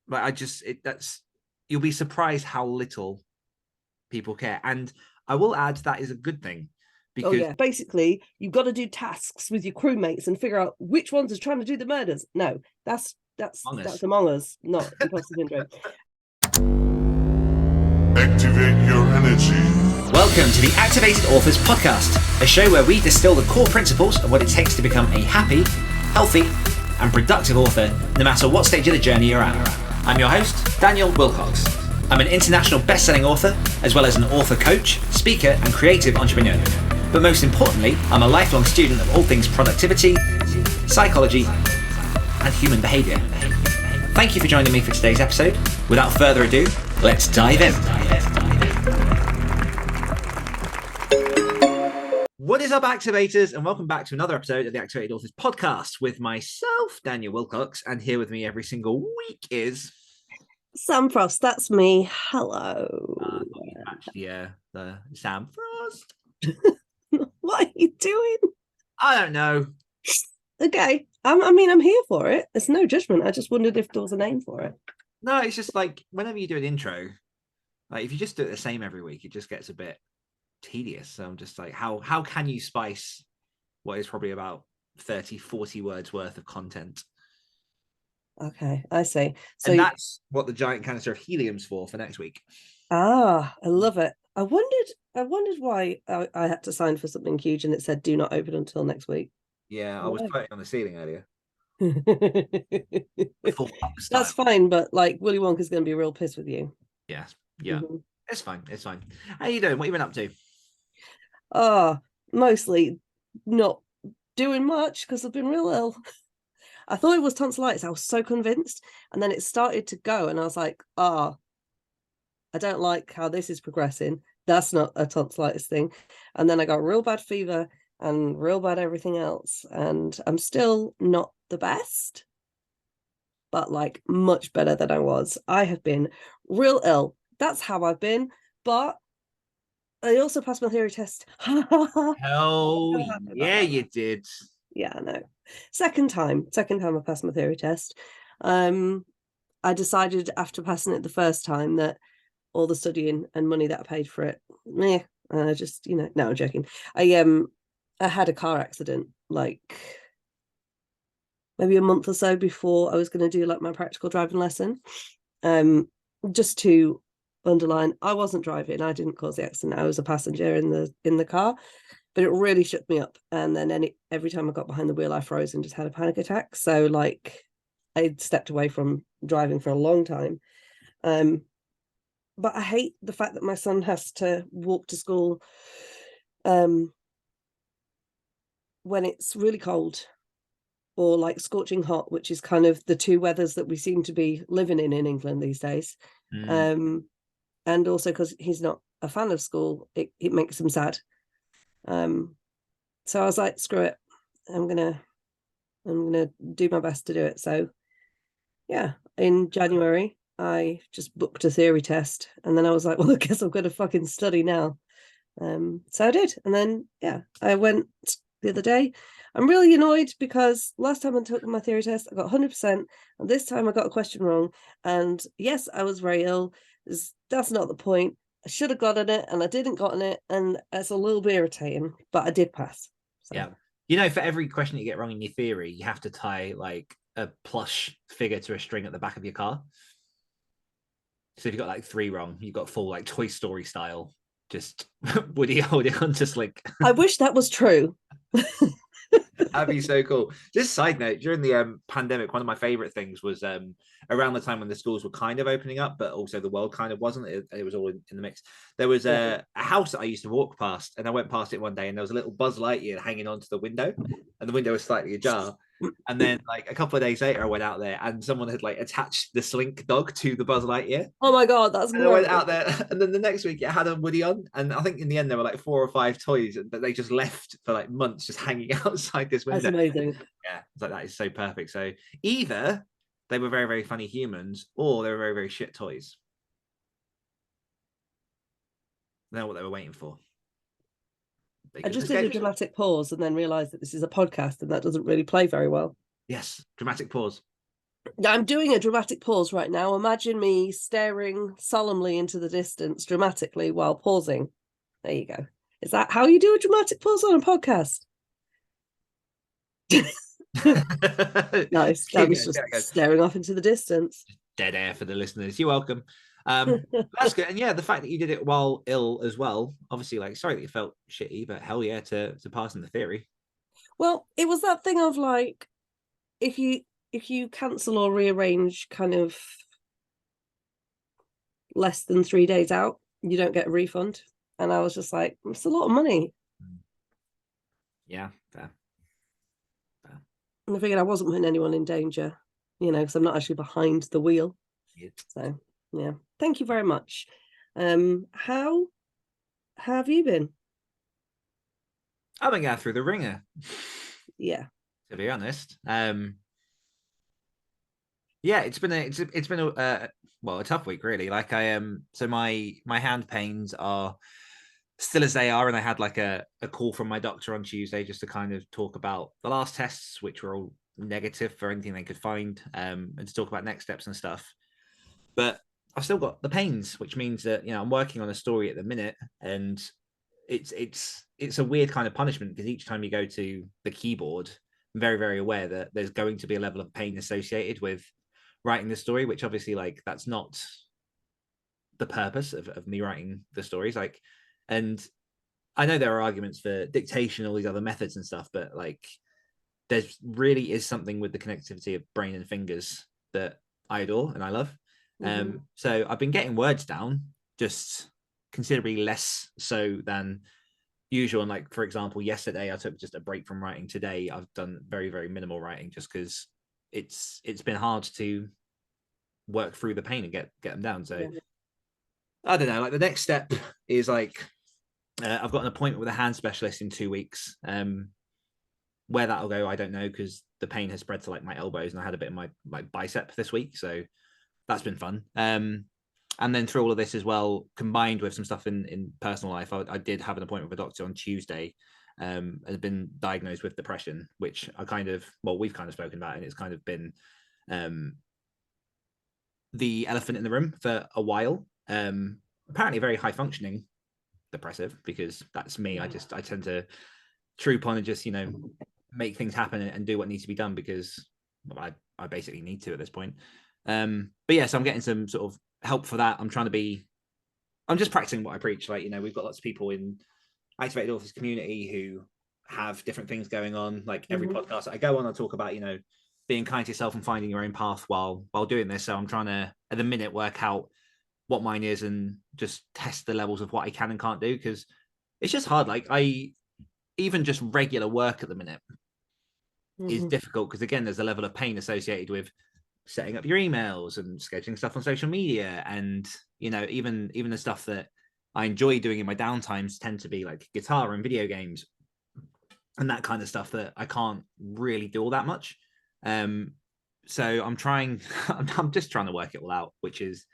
But you'll be surprised how little people care. And I will add that is a good thing. Oh Because yeah, basically you've got to do tasks with your crewmates and figure out which ones are trying to do the murders. No, that's Among Us, not Imposter Syndrome. Activate your energy. Welcome to the Activated Authors Podcast, a show where we distill the core principles of what it takes to become a happy, healthy, and productive author, no matter what stage of the journey you're at. I'm your host, Daniel Willcocks. I'm an international best-selling author, as well as an author coach, speaker, and creative entrepreneur. But most importantly, I'm a lifelong student of all things productivity, psychology, and human behavior. Thank you for joining me for today's episode. Without further ado, let's dive in. what is up, Activators, and welcome back to another episode of the Activated Authors Podcast with myself, Daniel Willcocks, and here with me every single week is Sam Frost. That's me. Hello. The Sam Frost. What are you doing? I don't know. Okay. I'm here for it. It's no judgment. I just wondered if there was a name for it. No, it's just like whenever you do an intro, like if you just do it the same every week, it just gets a bit tedious. So I'm just like, how can you spice what is probably about 30, 40 words worth of content? Okay, I see. So and that's what the giant canister of helium's for next week. I love it. I wondered why I had to sign for something huge and it said do not open until next week. Yeah, I was putting on the ceiling earlier. That's fine, but like Willy Wonka's going to be real pissed with you. Yeah. Mm-hmm. It's fine. How you doing? What you been up to? Mostly not doing much because I've been real ill. I thought it was tonsillitis. I was so convinced, and then it started to go, and I was like, I don't like how this is progressing. That's not a tonsillitis thing. And then I got real bad fever and real bad everything else, and I'm still not the best, but like much better than I was. I have been real ill. That's how I've been, but I also passed my theory test. Hell yeah, you did. Yeah, I know. Second time I passed my theory test. I decided after passing it the first time that all the studying and money that I paid for it, no, I'm joking. I had a car accident like maybe a month or so before I was going to do like my practical driving lesson. Just to underline, I wasn't driving. I didn't cause the accident. I was a passenger in the car, but it really shook me up. And then every time I got behind the wheel, I froze and just had a panic attack. So like I stepped away from driving for a long time. But I hate the fact that my son has to walk to school when it's really cold or like scorching hot, which is kind of the two weathers that we seem to be living in England these days. And also because he's not a fan of school, it makes him sad. So I was like, screw it. I'm gonna do my best to do it. So yeah, in January, I just booked a theory test, and then I was like, well, I guess I'm gonna fucking study now. So I did, and then yeah, I went the other day. I'm really annoyed because last time I took my theory test, I got 100%, and this time I got a question wrong. And yes, I was very ill. That's not the point. I should have gotten it, and I didn't gotten it, and it's a little bit irritating, but I did pass. So. Yeah, for every question you get wrong in your theory, you have to tie like a plush figure to a string at the back of your car. So if you got like 3 wrong, you got full like Toy Story style, just Woody holding on to like. I wish that was true. That'd be so cool. Just side note, during the pandemic, one of my favorite things was around the time when the schools were kind of opening up, but also the world kind of wasn't. It was all in the mix. There was a house that I used to walk past, and I went past it one day, and there was a little Buzz Lightyear hanging onto the window, and the window was slightly ajar. And then like a couple of days later, I went out there, and someone had like attached the Slink dog to the Buzz Lightyear. Oh my god, that's great! I went out there, and then the next week it had a Woody on, and I think in the end there were like 4 or 5 toys that they just left for like months, just hanging outside this window. That's amazing. Yeah, it's like that is so perfect. So either they were very, very funny humans, or they were very, very shit toys. They know what they were waiting for. I just did a dramatic pause and then realised that this is a podcast and that doesn't really play very well. Yes, dramatic pause. I'm doing a dramatic pause right now. Imagine me staring solemnly into the distance dramatically while pausing. There you go. Is that how you do a dramatic pause on a podcast? Nice. That was just staring off into the distance. Dead air for the listeners. You're welcome. That's good. And yeah, the fact that you did it while ill as well, obviously, like, sorry that you felt shitty, but hell yeah, to pass in the theory. Well, it was that thing of like, if you cancel or rearrange kind of less than 3 days out, you don't get a refund. And I was just like, it's a lot of money. Yeah, fair. And I figured I wasn't putting anyone in danger, because I'm not actually behind the wheel. Yeah. So yeah, thank you very much. How have you been? I've been going through the ringer. Yeah. To be honest. Yeah, it's been a tough week really. Like so my hand pains are still as they are, and I had like a call from my doctor on Tuesday just to kind of talk about the last tests, which were all negative for anything they could find, and to talk about next steps and stuff. But I've still got the pains, which means that I'm working on a story at the minute, and it's a weird kind of punishment because each time you go to the keyboard, I'm very, very aware that there's going to be a level of pain associated with writing the story, which obviously, like, that's not the purpose of me writing the stories. Like, and I know there are arguments for dictation, all these other methods and stuff, but like, there's really is something with the connectivity of brain and fingers that I adore and I love. So I've been getting words down, just considerably less so than usual. And like, for example, yesterday I took just a break from writing. Today I've done very, very minimal writing just because it's been hard to work through the pain and get them down. So yeah. I don't know, like the next step is like I've got an appointment with a hand specialist in 2 weeks. Where that'll go, I don't know, because the pain has spread to like my elbows, and I had a bit of my bicep this week, so that's been fun. And then through all of this as well, combined with some stuff in personal life, I did have an appointment with a doctor on Tuesday. Has been diagnosed with depression, which we've kind of spoken about, and it's kind of been the elephant in the room for a while. Apparently very high functioning depressive, because that's me. I tend to troop on and just make things happen and do what needs to be done because I basically need to at this point. But yeah, so I'm getting some sort of help for that. I'm just practicing what I preach. Like, we've got lots of people in Activated Authors community who have different things going on. Like every podcast that I go on, I talk about, being kind to yourself and finding your own path while doing this. So I'm trying to, at the minute, work out what mine is and just test the levels of what I can and can't do, because it's just hard. Like, even just regular work at the minute is difficult because, again, there's a level of pain associated with setting up your emails and scheduling stuff on social media, and even the stuff that I enjoy doing in my downtimes tend to be like guitar and video games and that kind of stuff that I can't really do all that much. So I'm just trying to work it all out, which is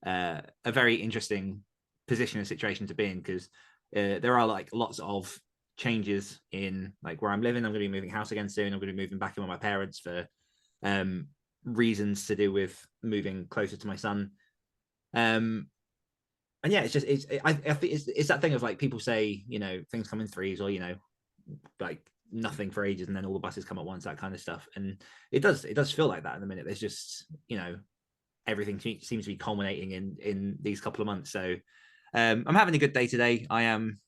a very interesting position and situation to be in, because there are like lots of changes in like where I'm living. I'm going to be moving house again soon. I'm going to be moving back in with my parents for reasons to do with moving closer to my son. And yeah, I think it's that thing of like, people say, things come in threes, or like nothing for ages and then all the buses come at once, that kind of stuff. And it does feel like that in the minute. There's just everything seems to be culminating in these couple of months. So I'm having a good day today. I am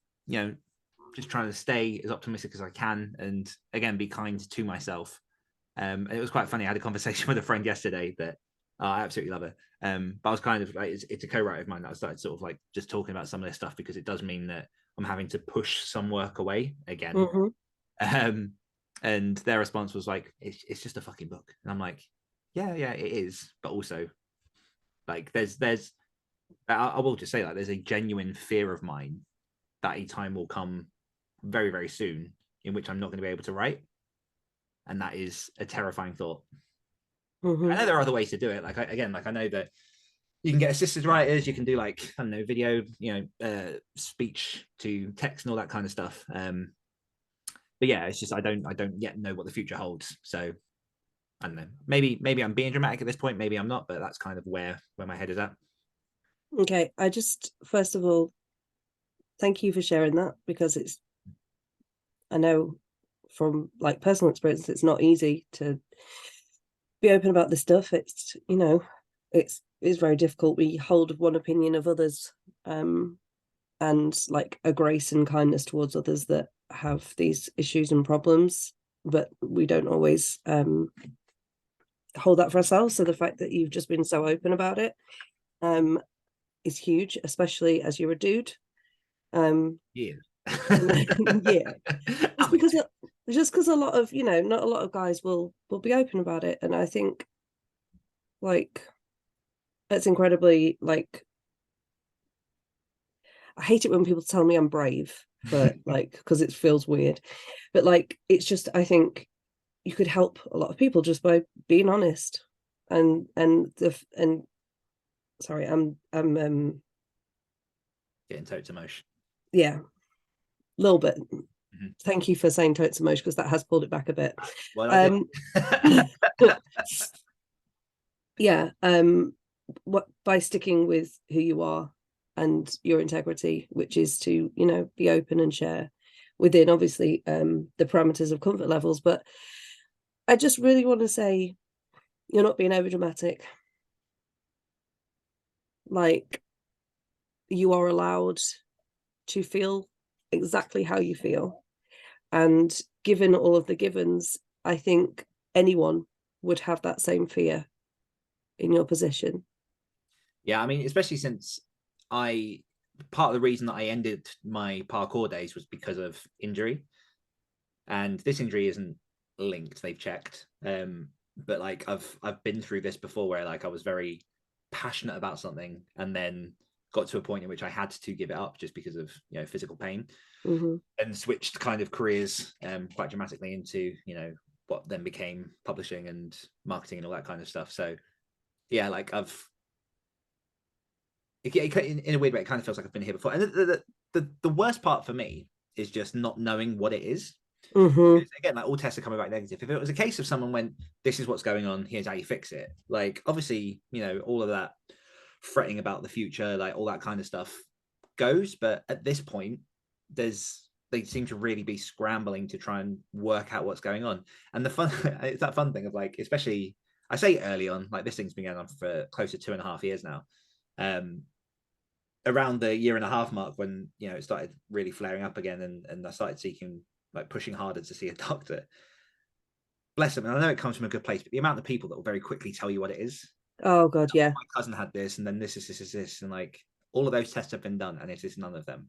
just trying to stay as optimistic as I can, and again, be kind to myself. And it was quite funny. I had a conversation with a friend yesterday that I absolutely love her. But I was kind of like, it's a co-writer of mine that I started sort of like just talking about some of this stuff, because it does mean that I'm having to push some work away again. And their response was like, it's just a fucking book. And I'm like, yeah, it is. But also, like, I will just say that there's a genuine fear of mine that a time will come very, very soon in which I'm not going to be able to write. And that is a terrifying thought. I know there are other ways to do it. Like, I know that you can get assisted writers, you can do like, I don't know, video, speech to text and all that kind of stuff. But yeah, it's just, I don't yet know what the future holds. So I don't know. Maybe I'm being dramatic at this point. Maybe I'm not, but that's kind of where my head is at. Okay, I just first of all, thank you for sharing that, because I know from like personal experience, it's not easy to be open about this stuff. It's it's very difficult. We hold one opinion of others, and like a grace and kindness towards others that have these issues and problems, but we don't always hold that for ourselves. So the fact that you've just been so open about it is huge, especially as you're a dude. Yeah. Yeah. Just because a lot of, not a lot of guys will be open about it. And I think like it's incredibly, like, I hate it when people tell me I'm brave, but like, because it feels weird, but like, it's just, I think you could help a lot of people just by being honest. And sorry, I'm getting totes emotion. Yeah, a little bit. Mm-hmm. Thank you for saying totes emotion, because that has pulled it back a bit. Well, yeah, what, by sticking with who you are and your integrity, which is to, be open and share within, obviously, the parameters of comfort levels. But I just really want to say, you're not being over dramatic. Like, you are allowed to feel exactly how you feel. And given all of the givens, I think anyone would have that same fear in your position. Yeah, I mean, especially since part of the reason that I ended my parkour days was because of injury. And this injury isn't linked, they've checked. But like I've been through this before, where like I was very passionate about something and then got to a point in which I had to give it up just because of physical pain, and switched kind of careers quite dramatically into what then became publishing and marketing and all that kind of stuff. So yeah, like in a weird way, it kind of feels like I've been here before. And the worst part for me is just not knowing what it is. Again, like all tests are coming back negative. If it was a case of someone went, this is what's going on, here's how you fix it, like obviously all of that fretting about the future, like all that kind of stuff goes. But at this point, they seem to really be scrambling to try and work out what's going on. And the fun it's that fun thing of like, especially I say early on, like this thing's been going on for close to 2.5 years now. Around the 1.5 year mark, when it started really flaring up again, and I started pushing harder to see a doctor. Bless them. And I know it comes from a good place, but the amount of people that will very quickly tell you what it is. Oh God, yeah. My cousin had this, and then this, and like all of those tests have been done, and it is none of them.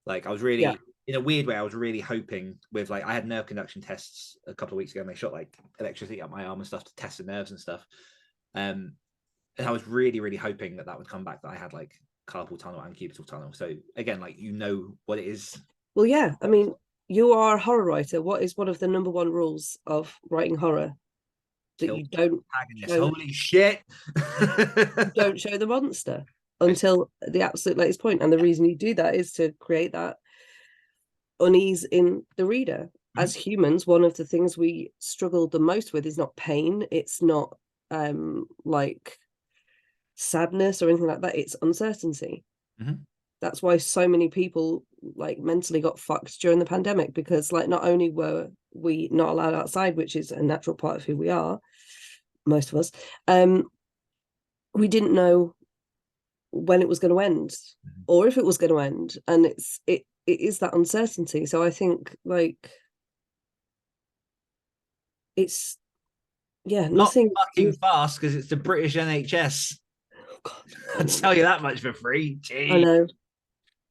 Like I was really, in a weird way, I was really hoping with I had nerve conduction tests a couple of weeks ago, and they shot like electricity up my arm and stuff to test the nerves and stuff. And I was really, really hoping that would come back, that I had like carpal tunnel and cubital tunnel. So again, like what it is. Well, yeah. I mean, you are a horror writer. What is one of the number one rules of writing horror? That you don't holy shit. You don't show the monster until the absolute latest point. And the reason you do that is to create that unease in the reader. As humans, one of the things we struggle the most with is not pain. It's not like sadness or anything like that. It's uncertainty. That's why so many people like mentally got fucked during the pandemic, because like not only were we not allowed outside, which is a natural part of who we are, most of us, we didn't know when it was going to end or if it was going to end, and it is that uncertainty. So I think like it's nothing not fucking fast, because it's the British NHS. I'll tell you that much for free. Jeez. I know.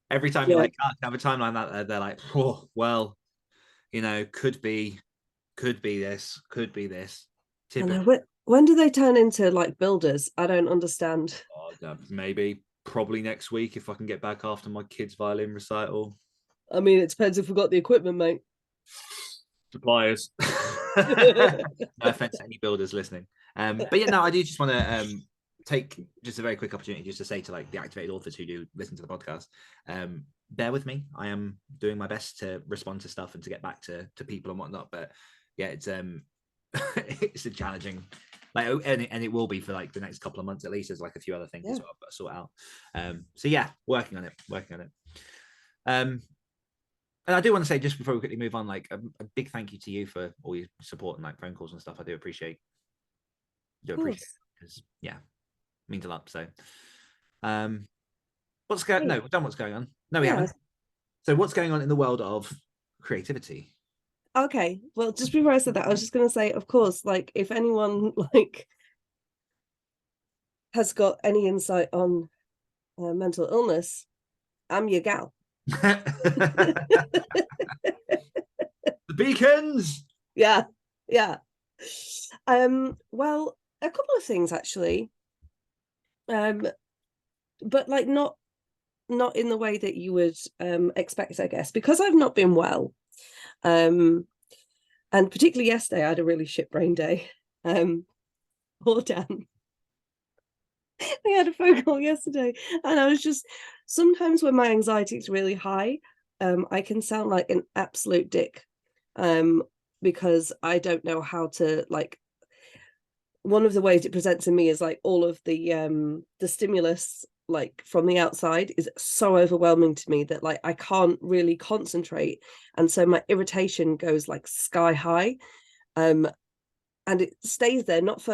Every time you like have a timeline that they're like, oh well, could be this, could be this. I know. When do they turn into like builders? I don't understand. Maybe probably next week, if I can get back after my kid's violin recital. I mean, it depends if we've got the equipment, mate. Suppliers. No offense to any builders listening. But yeah, no, I do just want to take just a very quick opportunity just to say to like the activated authors who do listen to the podcast, bear with me. I am doing my best to respond to stuff and to get back to people and whatnot. But yeah, it's it's a challenging, like, and it will be for like the next couple of months at least. There's like a few other things as well I've got to sort out. So yeah, working on it. And I do want to say, just before we quickly move on, like a big thank you to you for all your support and like phone calls and stuff. I do appreciate it, because yeah, it means a lot. So what's going no, we've done what's going on. No, we haven't. So what's going on in the world of creativity? Okay, well, just before I said that, I was just going to say, of course, like if anyone like has got any insight on mental illness, I'm your gal. The beacons. Yeah. Well, a couple of things actually. But like not in the way that you would expect, I guess, because I've not been well. And particularly yesterday, I had a really shit brain day. Poor Dan. We had a phone call yesterday, and I was just, sometimes when my anxiety is really high, I can sound like an absolute dick, because I don't know how to, like, one of the ways it presents in me is like all of the stimulus like from the outside is so overwhelming to me that like I can't really concentrate, and so my irritation goes like sky high, and it stays there, not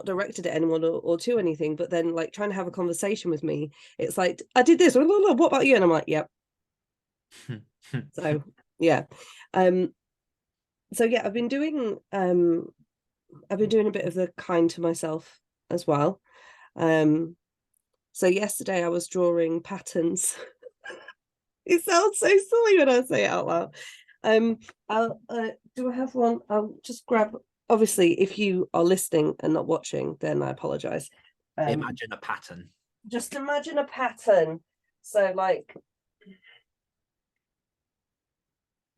directed at anyone or to anything, but then like trying to have a conversation with me, it's like, I did this, what about you? And I'm like, yep. So yeah, I've been doing a bit of the kind to myself as well. So yesterday I was drawing patterns. It sounds so silly when I say it out loud. I'll do I have one? I'll just grab. Obviously, if you are listening and not watching, then I apologize. Imagine a pattern. Just imagine a pattern. So, like,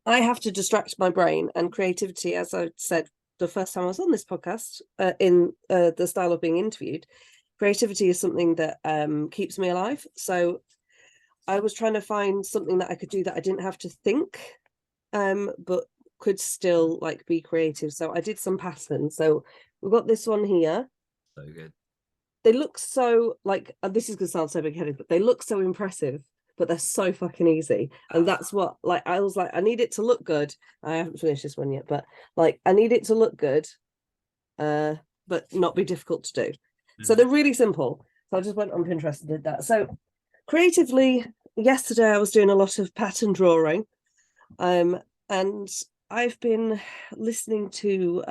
I have to distract my brain, and creativity, as I said the first time I was on this podcast, in the style of being interviewed, creativity is something that keeps me alive. So I was trying to find something that I could do that I didn't have to think, but could still like be creative. So I did some patterns. So we've got this one here. So good. They look so like, this is gonna sound so big-headed, but they look so impressive, but they're so fucking easy. And that's what, like, I was like, I need it to look good. I haven't finished this one yet, but like I need it to look good, but not be difficult to do. So they're really simple. So I just went on Pinterest and did that. So creatively, yesterday I was doing a lot of pattern drawing, and I've been listening to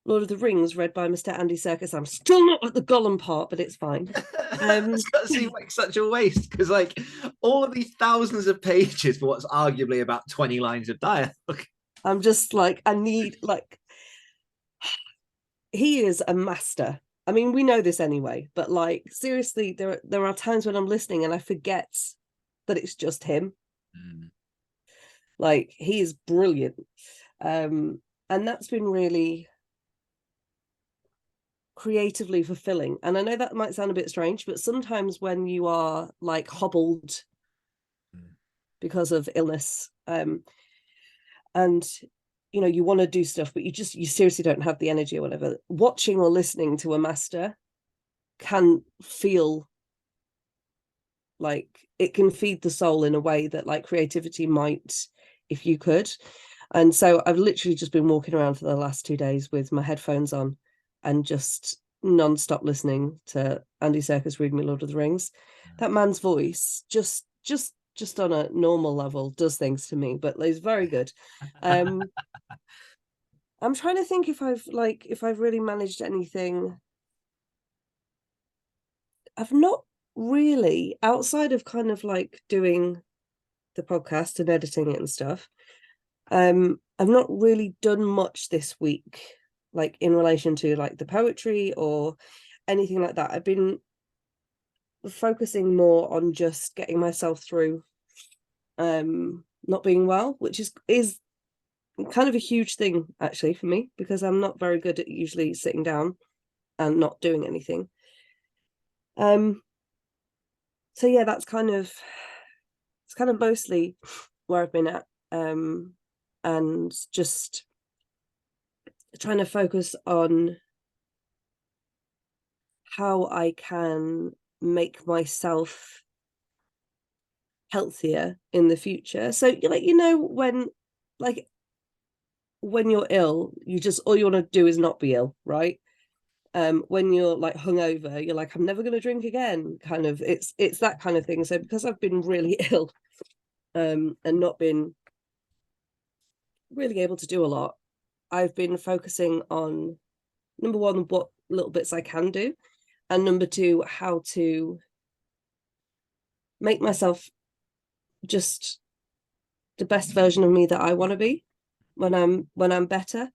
Lord of the Rings read by Mr. Andy Serkis. I'm still not at the Gollum part, but it's fine. It's got to seem like such a waste, because like all of these thousands of pages for what's arguably about 20 lines of dialogue. I'm just like, I need, like, he is a master. I mean, we know this anyway, but like seriously, there are times when I'm listening and I forget that it's just him. Like, he is brilliant. And that's been really creatively fulfilling. And I know that might sound a bit strange, but sometimes when you are like hobbled because of illness, and you know, you want to do stuff, but you seriously don't have the energy or whatever, watching or listening to a master can feel like it can feed the soul in a way that like creativity might, if you could. And so I've literally just been walking around for the last 2 days with my headphones on and just non-stop listening to Andy Serkis read me Lord of the Rings. That man's voice just on a normal level does things to me, but he's very good. I'm trying to think if I've really managed anything. I've not really, outside of kind of like doing the podcast and editing it and stuff. I've not really done much this week, like in relation to like the poetry or anything like that. I've been focusing more on just getting myself through not being well, which is kind of a huge thing actually for me, because I'm not very good at usually sitting down and not doing anything. So yeah, it's kind of mostly where I've been at, and just trying to focus on how I can make myself healthier in the future. So like, when you're ill, you just, all you want to do is not be ill, right? When you're like hungover, you're like, I'm never going to drink again, kind of. It's that kind of thing. So because I've been really ill, and not been really able to do a lot, I've been focusing on, number one, what little bits I can do, and number two, how to make myself just the best version of me that I want to be when I'm better.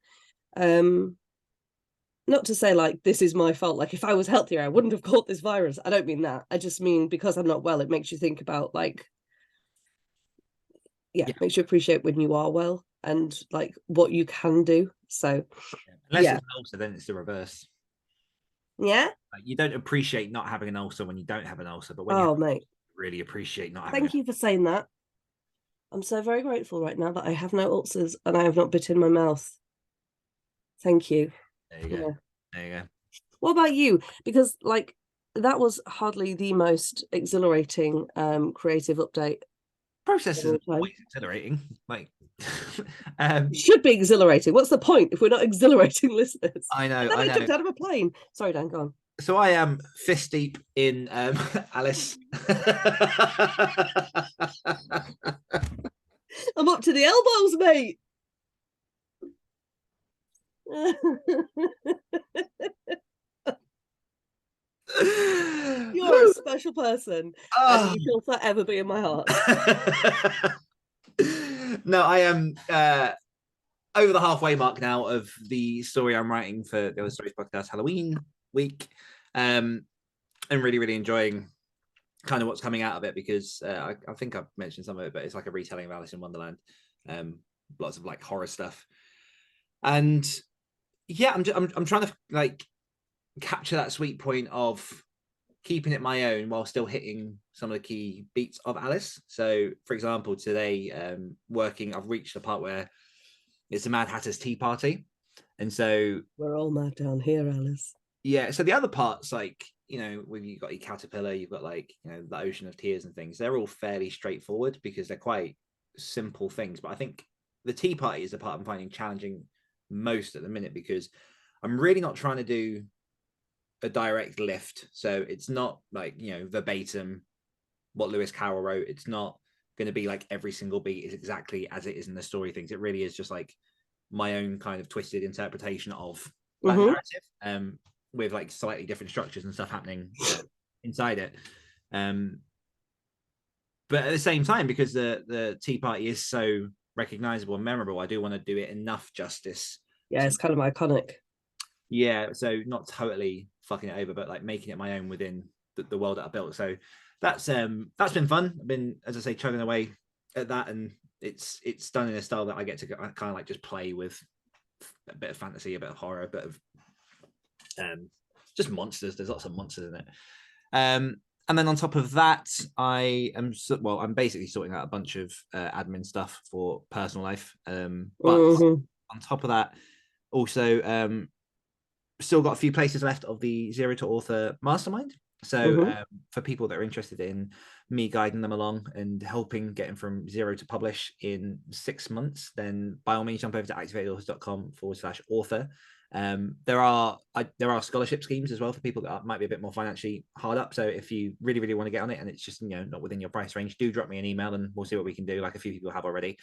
Not to say like this is my fault, like if I was healthier I wouldn't have caught this virus. I don't mean that. I just mean because I'm not well, it makes you think about like, makes you appreciate when you are well and like what you can do. So unless it's an ulcer, then it's the reverse. Yeah, like, you don't appreciate not having an ulcer when you don't have an ulcer, but when mate, you really appreciate not having. Thank you for saying that. I'm so very grateful right now that I have no ulcers and I have not bitten my mouth. Thank you. There you go. There you go. What about you? Because like that was hardly the most exhilarating creative update. Process isn't always exhilarating. Like it should be exhilarating. What's the point if we're not exhilarating listeners? I know. And then I jumped out of a plane. Sorry, Dan, go on. So I am fist deep in Alice. I'm up to the elbows, mate. You're a special person, and you will forever be in my heart. No, I am over the halfway mark now of the story I'm writing for the Other Stories podcast Halloween week, and really, really enjoying kind of what's coming out of it, because I think I've mentioned some of it, but it's like a retelling of Alice in Wonderland, lots of like horror stuff, and yeah, I'm trying to like capture that sweet point of keeping it my own while still hitting some of the key beats of Alice. So, for example, today, I've reached the part where it's the Mad Hatter's tea party, and so we're all mad down here, Alice. Yeah. So the other parts, like when you've got your caterpillar, you've got like the ocean of tears and things. They're all fairly straightforward because they're quite simple things. But I think the tea party is the part I'm finding challenging most at the minute, because I'm really not trying to do a direct lift. So it's not like verbatim what Lewis Carroll wrote. It's not going to be like every single beat is exactly as it is in the story things. It really is just like my own kind of twisted interpretation of that narrative, with like slightly different structures and stuff happening inside it. But at the same time, because the tea party is so recognizable and memorable, I do want to do it enough justice. Yeah, it's kind of iconic. Yeah, so not totally fucking it over, but like making it my own within the world that I built. So that's been fun. I've been, as I say, chugging away at that, and it's done in a style that I get to kind of like just play with a bit of fantasy, a bit of horror, a bit of just monsters. There's lots of monsters in it. And then on top of that, I'm basically sorting out a bunch of admin stuff for personal life. But on top of that, also still got a few places left of the Zero to Author Mastermind. So for people that are interested in me guiding them along and helping get them from zero to publish in 6 months, then by all means jump over to activatedauthors.com/author. There are scholarship schemes as well for people that might be a bit more financially hard up. So if you really, really want to get on it and it's just not within your price range, do drop me an email and we'll see what we can do, like a few people have already.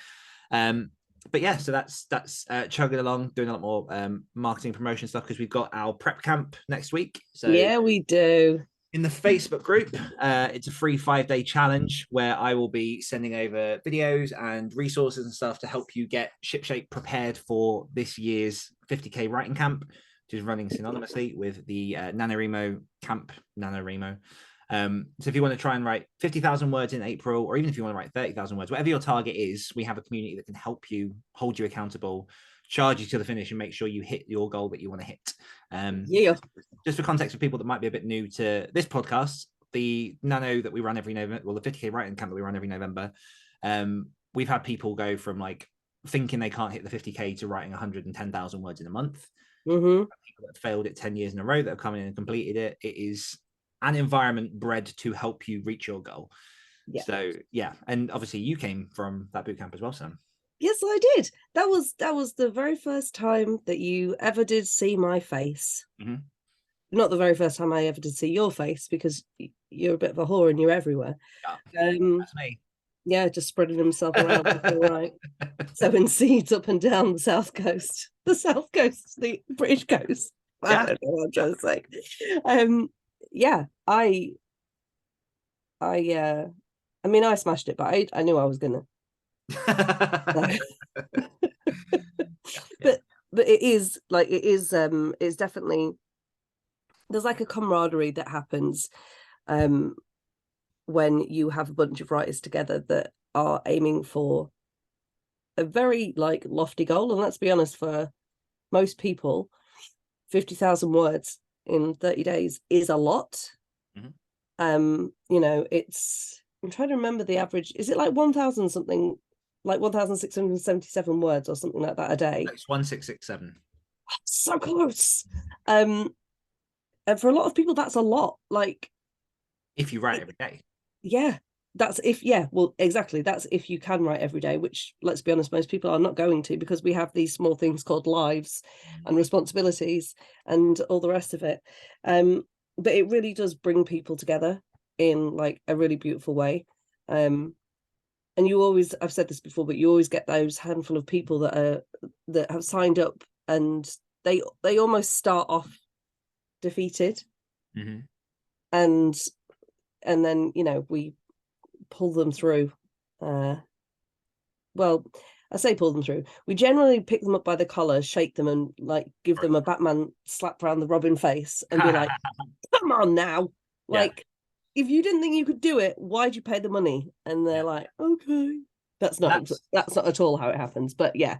But yeah, so that's chugging along, doing a lot more marketing promotion stuff, because we've got our prep camp next week. So yeah, we do. In the Facebook group, it's a free 5-day challenge where I will be sending over videos and resources and stuff to help you get shipshape prepared for this year's 50k writing camp, which is running synonymously with the NaNoWriMo camp, NaNoWriMo. So if you want to try and write 50,000 words in April, or even if you want to write 30,000 words, whatever your target is, we have a community that can help you, hold you accountable, charge you to the finish, and make sure you hit your goal that you want to hit. Just for context, for people that might be a bit new to this podcast, the Nano that we run every November, well, the 50k writing camp that we run every November, we've had people go from like thinking they can't hit the 50k to writing 110,000 words in a month. Mm-hmm. People that failed it 10 years in a row that have come in and completed it. It is an environment bred to help you reach your goal. Yeah. So yeah, and obviously you came from that bootcamp as well, Sam. Yes, I did. That was the very first time that you ever did see my face. Mm-hmm. Not the very first time I ever did see your face, because you're a bit of a whore and you're everywhere. Yeah, that's me. Yeah, just spreading himself around left and right, sowing seeds up and down the south coast, the British coast. Yeah. I don't know what I'm trying to say. Yeah, I mean, I smashed it, but I knew I was gonna. But it is like, it's definitely, there's like a camaraderie that happens when you have a bunch of writers together that are aiming for a very like lofty goal. And let's be honest, for most people, 50,000 words in 30 days is a lot. Mm-hmm. You know, I'm trying to remember the average. Is it like 1,000 something, like 1,677 words or something like that a day? It's 1,667. So close. And for a lot of people, that's a lot. Like, if you write every day. Yeah, well, exactly. That's if you can write every day, which, let's be honest, most people are not going to, because we have these small things called lives and responsibilities and all the rest of it. But it really does bring people together in like a really beautiful way. And you always, I've said this before, but you always get those handful of people that have signed up, and they almost start off defeated. Mm-hmm. And then, you know, we pull them through. Well, I say pull them through. We generally pick them up by the collar, shake them, and like give them a Batman slap around the Robin face and be like, come on now. Like, if you didn't think you could do it, why'd you pay the money? And they're like, okay. That's not at all how it happens. But yeah.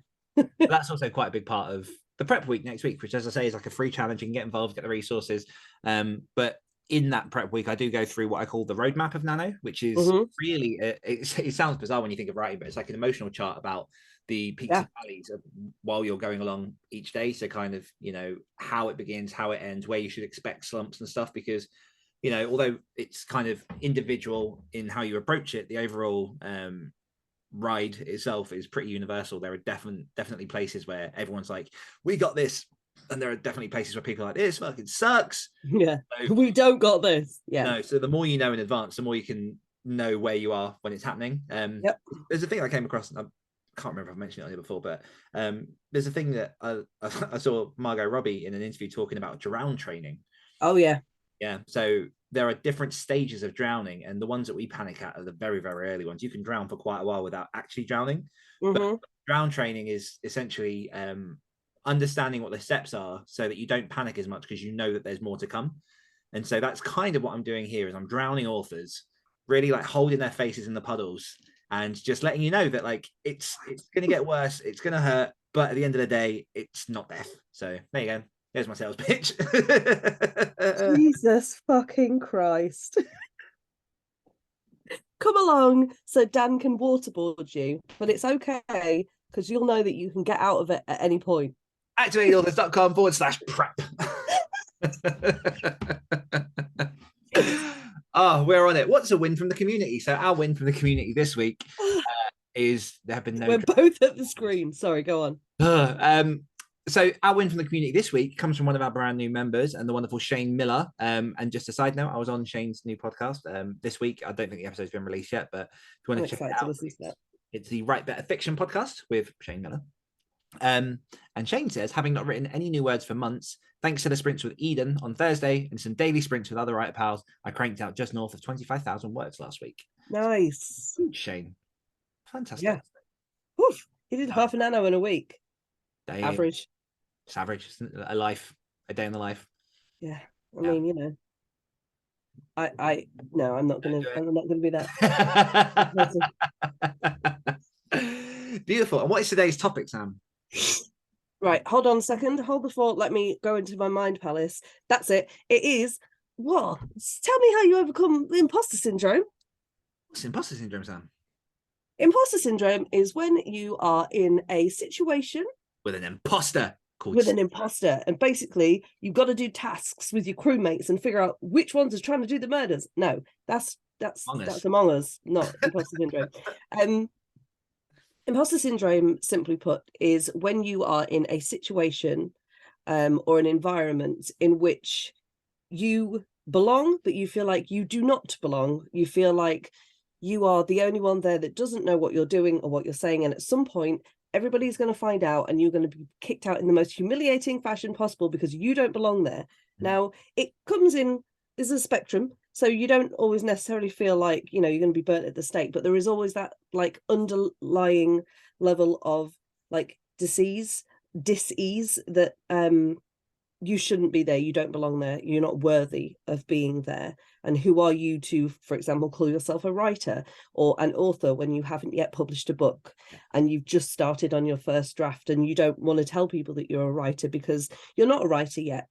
That's also quite a big part of the prep week next week, which, as I say, is like a free challenge. You can get involved, get the resources. But in that prep week, I do go through what I call the roadmap of Nano, which is really, it sounds bizarre when you think of writing, but it's like an emotional chart about the peaks and valleys of while you're going along each day. So kind of, you know, how it begins, how it ends, where you should expect slumps and stuff, because, you know, although it's kind of individual in how you approach it, the overall ride itself is pretty universal. There are definitely places where everyone's like, we got this. And there are definitely places where people are like, this fucking sucks. Yeah, so, we don't got this. Yeah. No, so the more you know in advance, the more you can know where you are when it's happening. There's a thing I came across, and I can't remember if I mentioned it on here before, but there's a thing that I saw Margot Robbie in an interview talking about drown training. Oh, yeah. Yeah. So there are different stages of drowning, and the ones that we panic at are the very, very early ones. You can drown for quite a while without actually drowning. But drown training is essentially understanding what the steps are so that you don't panic as much, because you know that there's more to come. And so that's kind of what I'm doing here, is I'm drowning authors, really like holding their faces in the puddles and just letting you know that like it's going to get worse, it's going to hurt, but at the end of the day, it's not death. So there you go. There's my sales pitch. Jesus fucking Christ. Come along so Dan can waterboard you, but it's okay, because you'll know that you can get out of it at any point. activateauthors.com/prep. Oh, we're on it. What's a win from the community? So our win from the community this week is there have been no... We're both at the screen. Sorry, go on. So our win from the community this week comes from one of our brand new members, and the wonderful Shane Miller. And just a side note, I was on Shane's new podcast this week. I don't think the episode's been released yet, but if you want to check it out, it's the Write Better Fiction podcast with Shane Miller. And Shane says, having not written any new words for months, thanks to the sprints with Eden on Thursday and some daily sprints with other writer pals, I cranked out just north of 25,000 words last week. Nice. Shane. Fantastic. Yeah. Oof. He did half a nano in a week. Average. It's average. A day in the life. Yeah. I mean, you know. I'm not gonna be that. Beautiful. And what is today's topic, Sam? Right, hold on a second. Hold the fort. Let me go into my mind palace. That's it. It is what? Tell me how you overcome the imposter syndrome. What's imposter syndrome, Sam? Imposter syndrome is when you are in a situation with an imposter called with an imposter, and basically you've got to do tasks with your crewmates and figure out which ones are trying to do the murders. No, that's Among Us, not imposter syndrome. Imposter syndrome, simply put, is when you are in a situation or an environment in which you belong, but you feel like you do not belong. You feel like you are the only one there that doesn't know what you're doing or what you're saying. And at some point, everybody's going to find out and you're going to be kicked out in the most humiliating fashion possible because you don't belong there. Now, it comes in, there's a spectrum. So you don't always necessarily feel like, you're going to be burnt at the stake, but there is always that like underlying level of like dis-ease that you shouldn't be there, you don't belong there, you're not worthy of being there. And who are you to, for example, call yourself a writer or an author when you haven't yet published a book and you've just started on your first draft and you don't want to tell people that you're a writer because you're not a writer yet.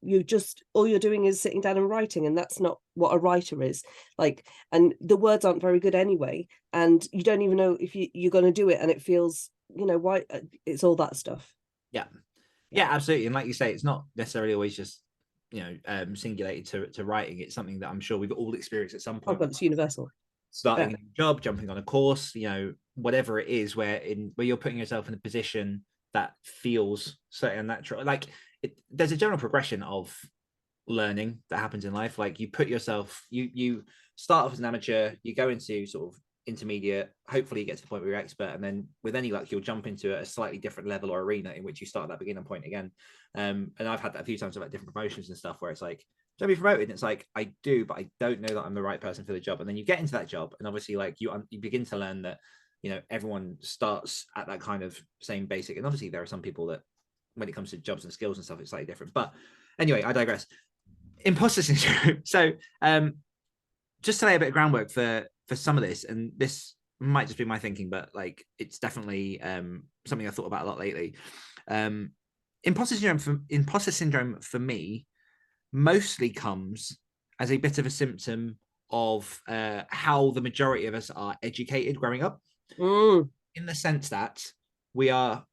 All you're doing is sitting down and writing, and that's not what a writer is. Like, and the words aren't very good anyway, and you don't even know if you're going to do it, and it feels, why it's all that stuff. Yeah, absolutely. And like you say, it's not necessarily always just, singulated to writing. It's something that I'm sure we've all experienced at some point. Oh, but it's universal. Starting a new job, jumping on a course, whatever it is, where you're putting yourself in a position that feels so unnatural. Like there's a general progression of learning that happens in life. Like you start off as an amateur, you go into sort of intermediate, hopefully you get to the point where you're expert, and then with any luck you'll jump into a slightly different level or arena in which you start at that beginning point again. And I've had that a few times about different promotions and stuff where it's like, don't be promoted, and it's like, I do, but I don't know that I'm the right person for the job. And then you get into that job, and obviously like you begin to learn that everyone starts at that kind of same basic, and obviously there are some people that when it comes to jobs and skills and stuff it's slightly different. But anyway, I digress. Imposter syndrome. So just to lay a bit of groundwork for some of this, and this might just be my thinking, but like it's definitely something I thought about a lot lately. Imposter syndrome for me mostly comes as a bit of a symptom of how the majority of us are educated growing up, in the sense that we are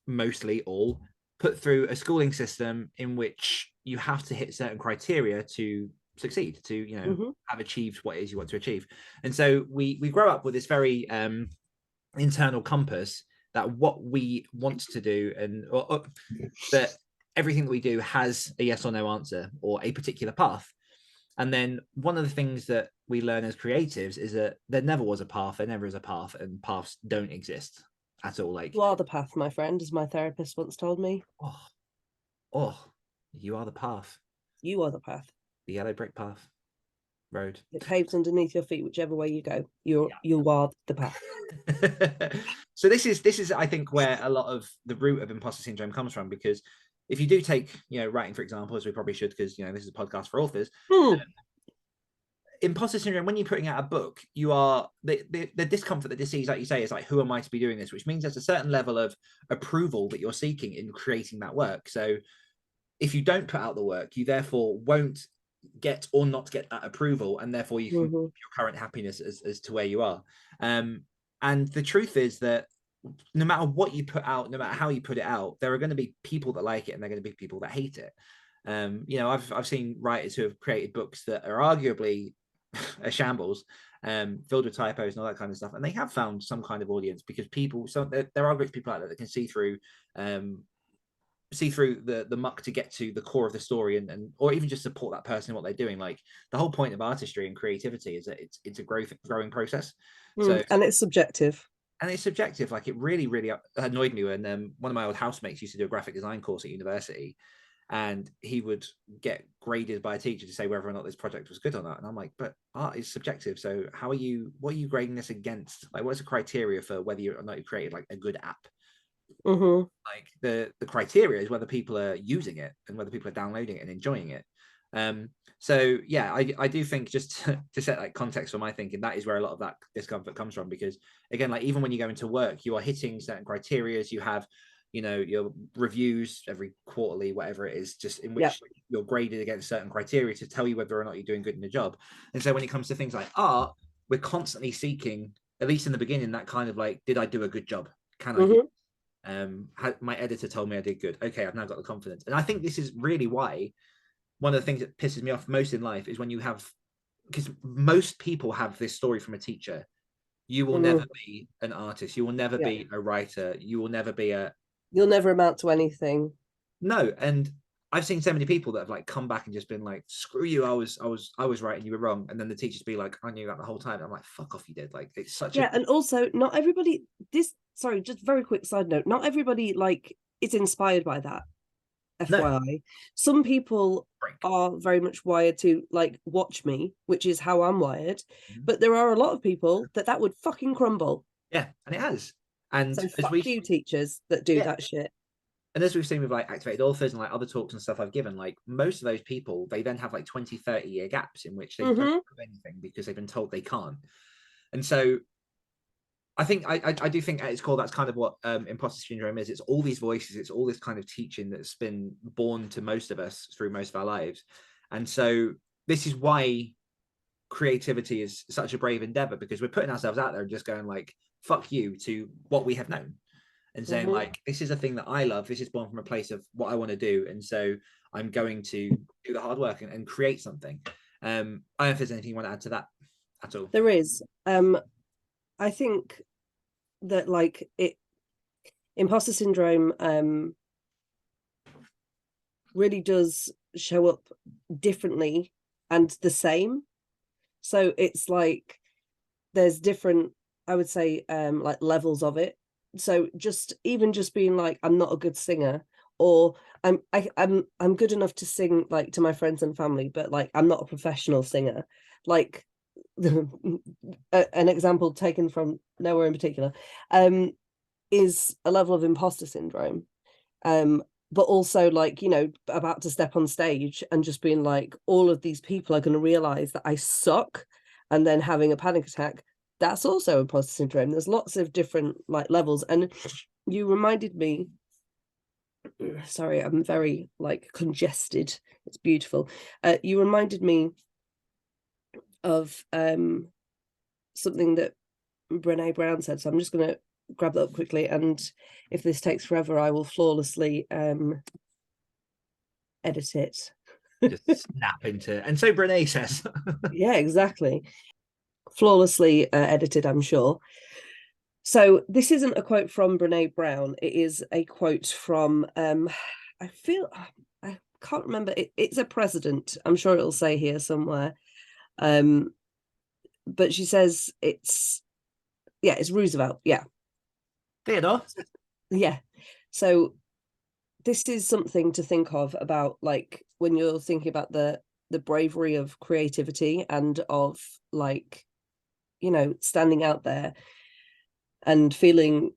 mostly all put through a schooling system in which you have to hit certain criteria to succeed, to have achieved what it is you want to achieve. And so we grow up with this very internal compass that what we want to do and that everything that we do has a yes or no answer or a particular path. And then one of the things that we learn as creatives is that there never was a path, there never is a path, and paths don't exist at all. Like, you are the path, my friend, as my therapist once told me. You are the path. You are the path. The yellow brick path road. It paves underneath your feet whichever way you go. You are the path. So this is I think where a lot of the root of imposter syndrome comes from, because if you do take writing for example, as we probably should, because this is a podcast for authors. Imposter syndrome, when you're putting out a book, you are the discomfort, the disease, like you say, is like, who am I to be doing this? Which means there's a certain level of approval that you're seeking in creating that work. So if you don't put out the work, you therefore won't get or not get that approval, and therefore you can your current happiness as to where you are. And the truth is that no matter what you put out, no matter how you put it out, there are going to be people that like it and there are going to be people that hate it. I've seen writers who have created books that are arguably a shambles, filled with typos and all that kind of stuff, and they have found some kind of audience because there are great people out there that can see through the muck to get to the core of the story and or even just support that person in what they're doing. Like the whole point of artistry and creativity is that it's a growing process. And it's subjective. Like it really, really annoyed me when one of my old housemates used to do a graphic design course at university, and he would get graded by a teacher to say whether or not this project was good or not. And I'm like, but art is subjective. So what are you grading this against? Like, what's the criteria for whether or not you created like a good app? Like the criteria is whether people are using it and whether people are downloading it and enjoying it. So yeah, I do think, just to set like context for my thinking, that is where a lot of that discomfort comes from, because again, like even when you go into work, you are hitting certain criteria. You have your reviews every quarterly, whatever it is, just in which you're graded against certain criteria to tell you whether or not you're doing good in the job. And so when it comes to things like art, we're constantly seeking at least in the beginning, that kind of like, did I do a good job? Can I Mm-hmm. do my editor told me I did good. Okay, I've now got the confidence. And I think this is really why one of the things that pisses me off most in life is when you have, because most people have this story from a teacher. You will never be an artist. You will never be a writer. You will never be You'll never amount to anything. No. And I've seen so many people that have like come back and just been like, screw you, I was right and you were wrong. And then the teachers be like, I knew that the whole time. I'm like, fuck off, you did. Like, it's such and also not everybody, just very quick side note, not everybody like is inspired by that. FYI. No. Some people are very much wired to like watch me, which is how I'm wired. But there are a lot of people that would fucking crumble. Yeah, and it has. And so fuck you teachers that do that shit. And as we've seen with like activated authors and like other talks and stuff I've given, like most of those people, they then have like 20, 30 year gaps in which they don't do anything because they've been told they can't. And so I think I do think at its core, that's kind of what imposter syndrome is. It's all these voices, it's all this kind of teaching that's been born to most of us through most of our lives. And so this is why creativity is such a brave endeavor, because we're putting ourselves out there and just going like, fuck you to what we have known. And saying like, this is a thing that I love. This is born from a place of what I want to do. And so I'm going to do the hard work and create something. I don't know if there's anything you want to add to that at all. There is. I think that like imposter syndrome really does show up differently and the same. So it's like there's different, I would say, like levels of it. So just being like, I'm not a good singer, or I'm good enough to sing like to my friends and family, but like I'm not a professional singer. Like an example taken from nowhere in particular is a level of imposter syndrome, but also like, you know, about to step on stage and just being like, all of these people are going to realize that I suck, and then having a panic attack. That's also imposter syndrome. There's lots of different like levels. And you reminded me, sorry, I'm very like congested. It's beautiful. You reminded me of something that Brené Brown said. So I'm just going to grab that up quickly. And if this takes forever, I will flawlessly edit it. Just snap into it. And so Brené says. Yeah, exactly. Flawlessly edited, I'm sure. So this isn't a quote from Brené Brown. It is a quote from, I can't remember. It's a president. I'm sure it'll say here somewhere. But she says it's Roosevelt. Yeah. Theodore. Yeah. So this is something to think of about, like, when you're thinking about the bravery of creativity and of like, you know, standing out there and feeling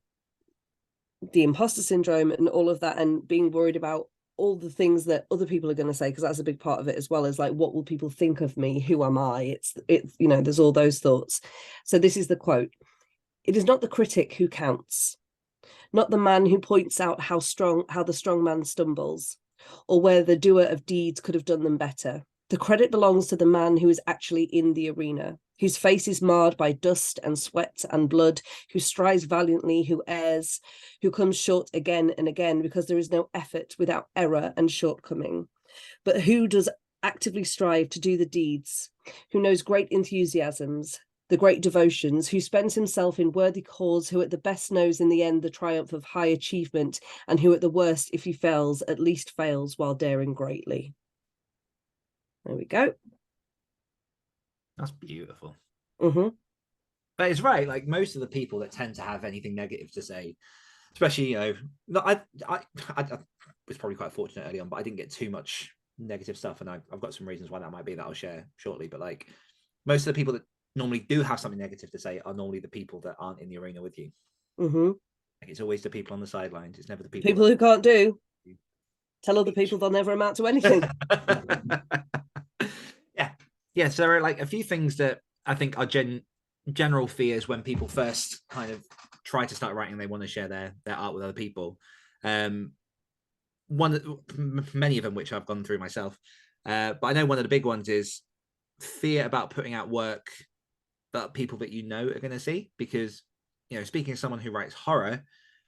the imposter syndrome and all of that, and being worried about all the things that other people are going to say, because that's a big part of it, as well as like, what will people think of me? Who am I? It's you know, there's all those thoughts. So this is the quote: "It is not the critic who counts, not the man who points out how the strong man stumbles, or where the doer of deeds could have done them better. The credit belongs to the man who is actually in the arena, whose face is marred by dust and sweat and blood, who strives valiantly, who errs, who comes short again and again, because there is no effort without error and shortcoming, but who does actively strive to do the deeds, who knows great enthusiasms, the great devotions, who spends himself in worthy cause, who at the best knows in the end the triumph of high achievement, and who at the worst, if he fails, at least fails while daring greatly." There we go. That's beautiful. Mm-hmm. But it's right. Like, most of the people that tend to have anything negative to say, especially, you know, I was probably quite fortunate early on, but I didn't get too much negative stuff, and I've got some reasons why that might be that I'll share shortly. But like, most of the people that normally do have something negative to say are normally the people that aren't in the arena with you. Mm-hmm. Like, it's always the people on the sidelines. It's never the people who can't do. Tell other people they'll never amount to anything. Yeah. So there are like a few things that I think are general fears when people first kind of try to start writing. They want to share their art with other people. Many of them which I've gone through myself, but I know one of the big ones is fear about putting out work that people that you know are going to see. Because, you know, speaking of someone who writes horror,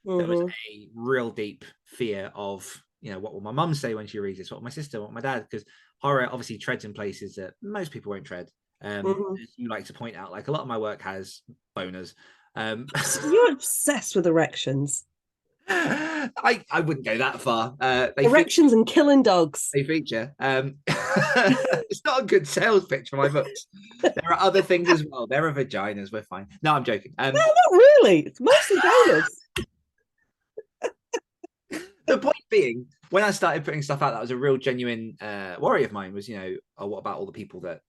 there was Mhm. a real deep fear of, you know, what will my mum say when she reads this? What will my sister, what will my dad? Because horror obviously treads in places that most people won't tread. Mhm. As you like to point out, like a lot of my work has boners. You're obsessed with erections. I wouldn't go that far. Erections and killing dogs. They feature. It's not a good sales pitch for my books. There are other things as well. There are vaginas. We're fine. No, I'm joking. No, not really. It's mostly boners. The point being, when I started putting stuff out, that was a real genuine worry of mine. Was, you know, oh, what about all the people that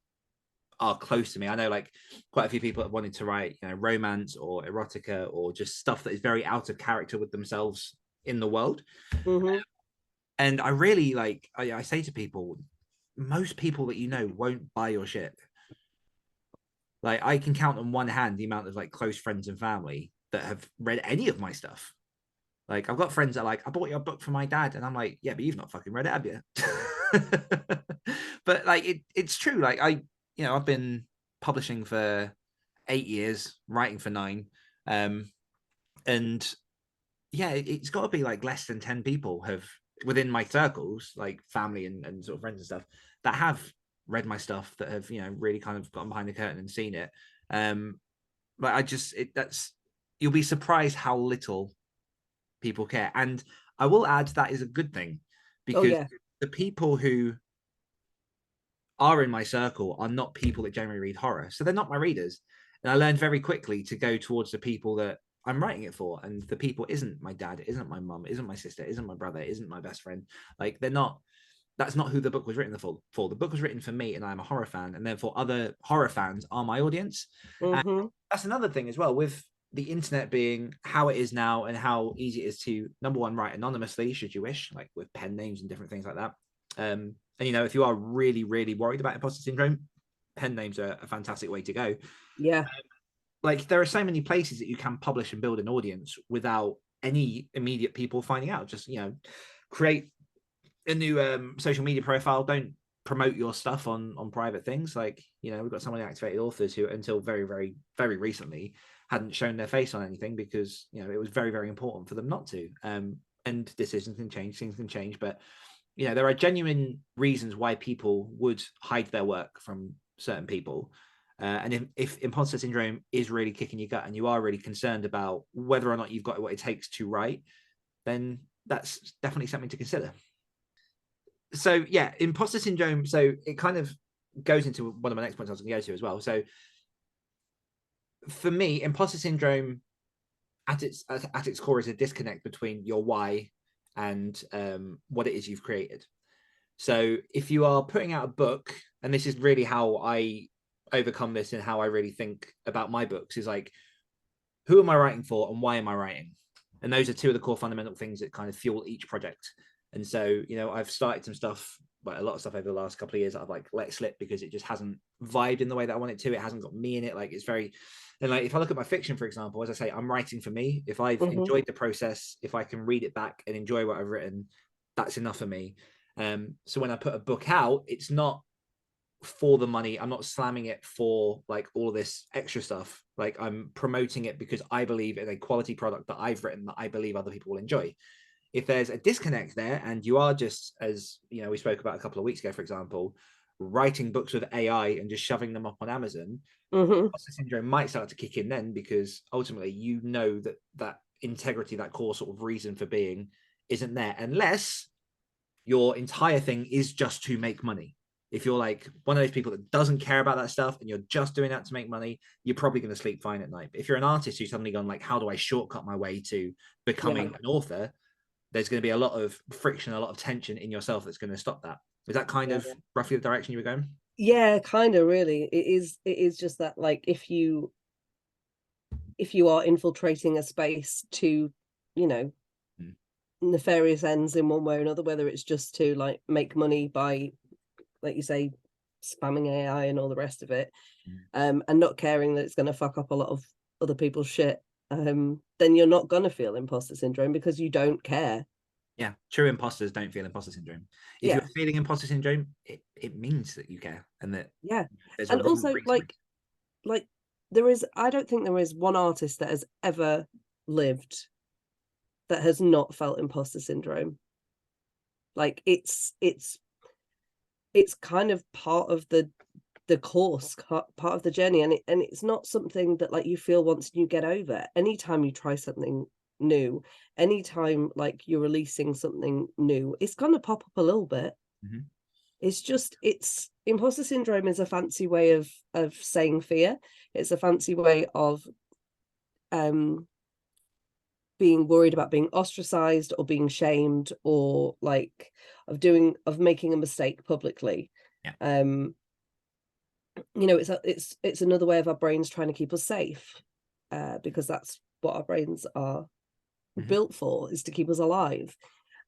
are close to me? I know, like, quite a few people that wanted to write, you know, romance or erotica or just stuff that is very out of character with themselves in the world. Mhm. And I really like. I say to people, most people that you know won't buy your shit. Like, I can count on one hand the amount of like close friends and family that have read any of my stuff. Like, I've got friends that are like, I bought your book for my dad, and I'm like, yeah, but you've not fucking read it, have you? But like, it's true. Like, I've been publishing for 8 years, writing for 9, and yeah, it's got to be like less than 10 people have within my circles, like family and sort of friends and stuff, that have read my stuff, that have, you know, really kind of gotten behind the curtain and seen it. But that's you'll be surprised how little people care. And I will add that is a good thing, Oh because yeah. the people who are in my circle are not people that generally read horror, so they're not my readers. And I learned very quickly to go towards the people that I'm writing it for, and the people isn't my dad, isn't my mum, isn't my sister, isn't my brother, isn't my best friend. Like, they're not. That's not who the book was written for. The book was written for me, and I'm a horror fan, and therefore other horror fans are my audience. And Mhm. that's another thing as well, with the internet being how it is now, and how easy it is to, number one, write anonymously should you wish, like with pen names and different things like that. And, you know, if you are really, really worried about imposter syndrome, pen names are a fantastic way to go. Yeah. Like, there are so many places that you can publish and build an audience without any immediate people finding out. Just, you know, create a new social media profile. Don't promote your stuff on private things. Like, you know, we've got so many activated authors who, until very, very, very recently, hadn't shown their face on anything because, you know, it was very, very important for them not to. And decisions can change, things can change, but, you know, there are genuine reasons why people would hide their work from certain people. And if imposter syndrome is really kicking your gut, and you are really concerned about whether or not you've got what it takes to write, then that's definitely something to consider. So yeah, imposter syndrome. So it kind of goes into one of my next points I was going to go to as well. So for me, imposter syndrome at its core is a disconnect between your why and what it is you've created. So if you are putting out a book, and this is really how I overcome this and how I really think about my books, is like, who am I writing for and why am I writing? And those are two of the core fundamental things that kind of fuel each project. And so, you know, I've started some stuff, but a lot of stuff over the last couple of years that I've like let slip because it just hasn't vibed in the way that I want it to. It hasn't got me in it. Like, it's very, and like, if I look at my fiction, for example, as I say, I'm writing for me. If I've enjoyed the process, if I can read it back and enjoy what I've written, that's enough for me. So when I put a book out, it's not for the money. I'm not slamming it for like all of this extra stuff. Like, I'm promoting it because I believe in a quality product that I've written that I believe other people will enjoy. If there's a disconnect there, and you are just, as you know, we spoke about a couple of weeks ago, for example, writing books with AI and just shoving them up on Amazon, imposter syndrome might start to kick in then, because ultimately, you know, that integrity, that core sort of reason for being isn't there, unless your entire thing is just to make money. If you're like one of those people that doesn't care about that stuff and you're just doing that to make money, you're probably going to sleep fine at night. But if you're an artist who's suddenly gone like, how do I shortcut my way to becoming an author? There's going to be a lot of friction, a lot of tension in yourself that's going to stop that. Is that kind of roughly the direction you were going? Yeah, kind of, really. It is just that, like, if you are infiltrating a space to, you know, nefarious ends in one way or another, whether it's just to like make money by, like you say, spamming AI and all the rest of it, and not caring that it's going to fuck up a lot of other people's shit, then you're not going to feel imposter syndrome because you don't care. Yeah, true imposters don't feel imposter syndrome. If you're feeling imposter syndrome, it means that you care, and that yeah, there's and a real also reason. like I don't think there is one artist that has ever lived that has not felt imposter syndrome. Like it's kind of part of the course, part of the journey, and it's not something that like you feel once you get over. Anytime you try something new, anytime like you're releasing something new, it's gonna pop up a little bit. Mm-hmm. It's imposter syndrome is a fancy way of saying fear. It's a fancy way of being worried about being ostracized or being shamed, or like of making a mistake publicly. Yeah. It's another way of our brains trying to keep us safe, because that's what our brains are built for, is to keep us alive.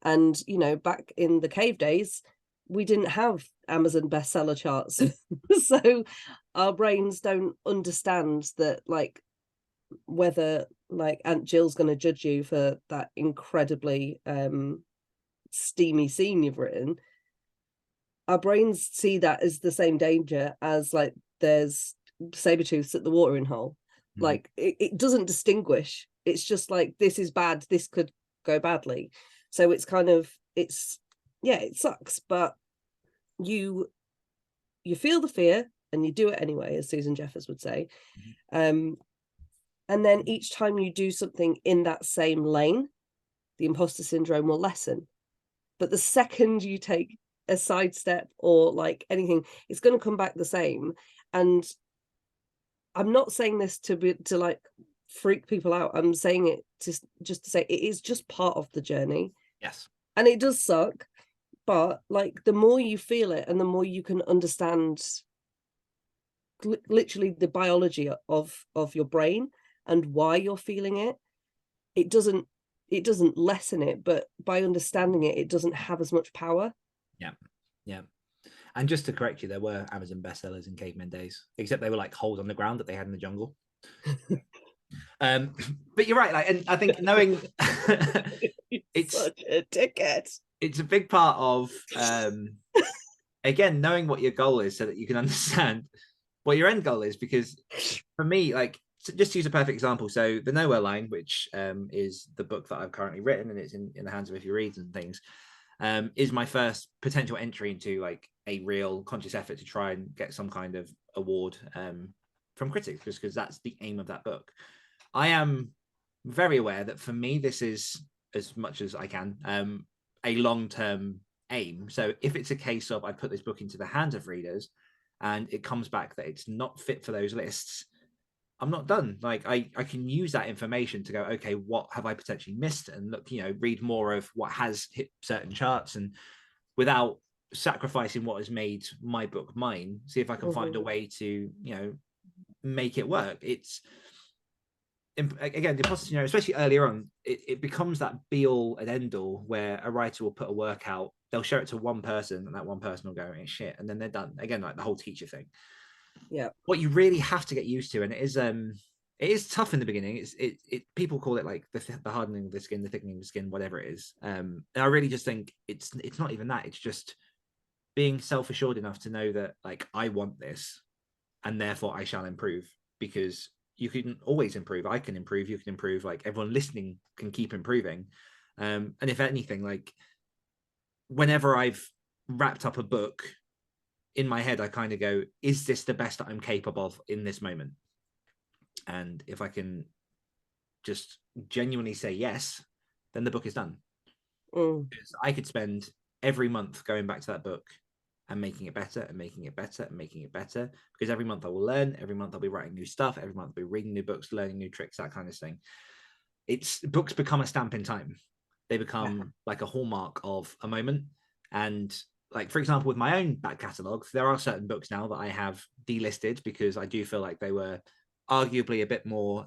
And back in the cave days, we didn't have Amazon bestseller charts. So our brains don't understand that, like, whether like Aunt Jill's going to judge you for that incredibly steamy scene you've written. Our brains see that as the same danger as like there's saber-tooths at the watering hole. Like it doesn't distinguish. It's just like, this is bad, this could go badly. So it's kind of, it sucks, but you feel the fear and you do it anyway, as Susan Jeffers would say. And then each time you do something in that same lane, the imposter syndrome will lessen. But the second you take a sidestep or like anything, it's going to come back the same. And I'm not saying this to like freak people out. I'm saying it just to say it is just part of the journey. Yes. And it does suck, but like the more you feel it and the more you can understand literally the biology of your brain and why you're feeling it, it doesn't lessen it, but by understanding it, it doesn't have as much power. Yeah. And just to correct you, there were Amazon bestsellers in cavemen days, except they were like holes on the ground that they had in the jungle. But you're right, like, and I think knowing it's such a dickhead. It's a big part of again, knowing what your goal is so that you can understand what your end goal is. Because for me, like, just to use a perfect example, so the Nowhere Line, which is the book that I've currently written and it's in the hands of a few reads and things, is my first potential entry into like a real conscious effort to try and get some kind of award from critics, just because that's the aim of that book. I am very aware that for me, this is, as much as I can, a long-term aim. So if it's a case of I put this book into the hands of readers and it comes back that it's not fit for those lists, I'm not done. Like I can use that information to go, okay, what have I potentially missed? And look, read more of what has hit certain charts, and without sacrificing what has made my book mine, see if I can find a way to, make it work. It's, again, the imposter syndrome, especially earlier on, it becomes that be all and end all, where a writer will put a work out, they'll show it to one person, and that one person will go, shit, and then they're done. Again, like the whole teacher thing. Yeah. What you really have to get used to, and it is tough in the beginning. It people call it like the hardening of the skin, the thickening of the skin, whatever it is. And I really just think it's not even that. It's just being self-assured enough to know that, like, I want this, and therefore I shall improve, because you can always improve. I can improve. You can improve. Like, everyone listening can keep improving. And if anything, like, whenever I've wrapped up a book, in my head, I kind of go, is this the best that I'm capable of in this moment? And if I can just genuinely say yes, then the book is done. Because I could spend every month going back to that book and making it better and making it better and making it better, because every month I will learn, every month I'll be writing new stuff, every month I'll be reading new books, learning new tricks, that kind of thing. Books become a stamp in time. They become like a hallmark of a moment. And like, for example, with my own back catalogue, there are certain books now that I have delisted because I do feel like they were arguably a bit more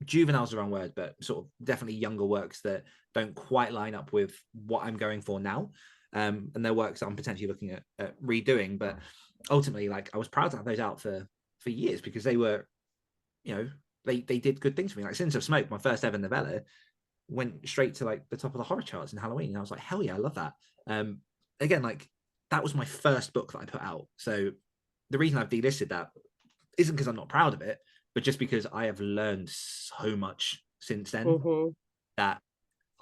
juvenile's the wrong word, but sort of definitely younger works that don't quite line up with what I'm going for now. And they're works that I'm potentially looking at redoing. But ultimately, like, I was proud to have those out for years, because they were, they did good things for me. Like Sins of Smoke, my first ever novella, went straight to like the top of the horror charts in Halloween, and I was like, hell yeah, I love that. Again, like, that was my first book that I put out, so the reason I've delisted that isn't because I'm not proud of it, but just because I have learned so much since then that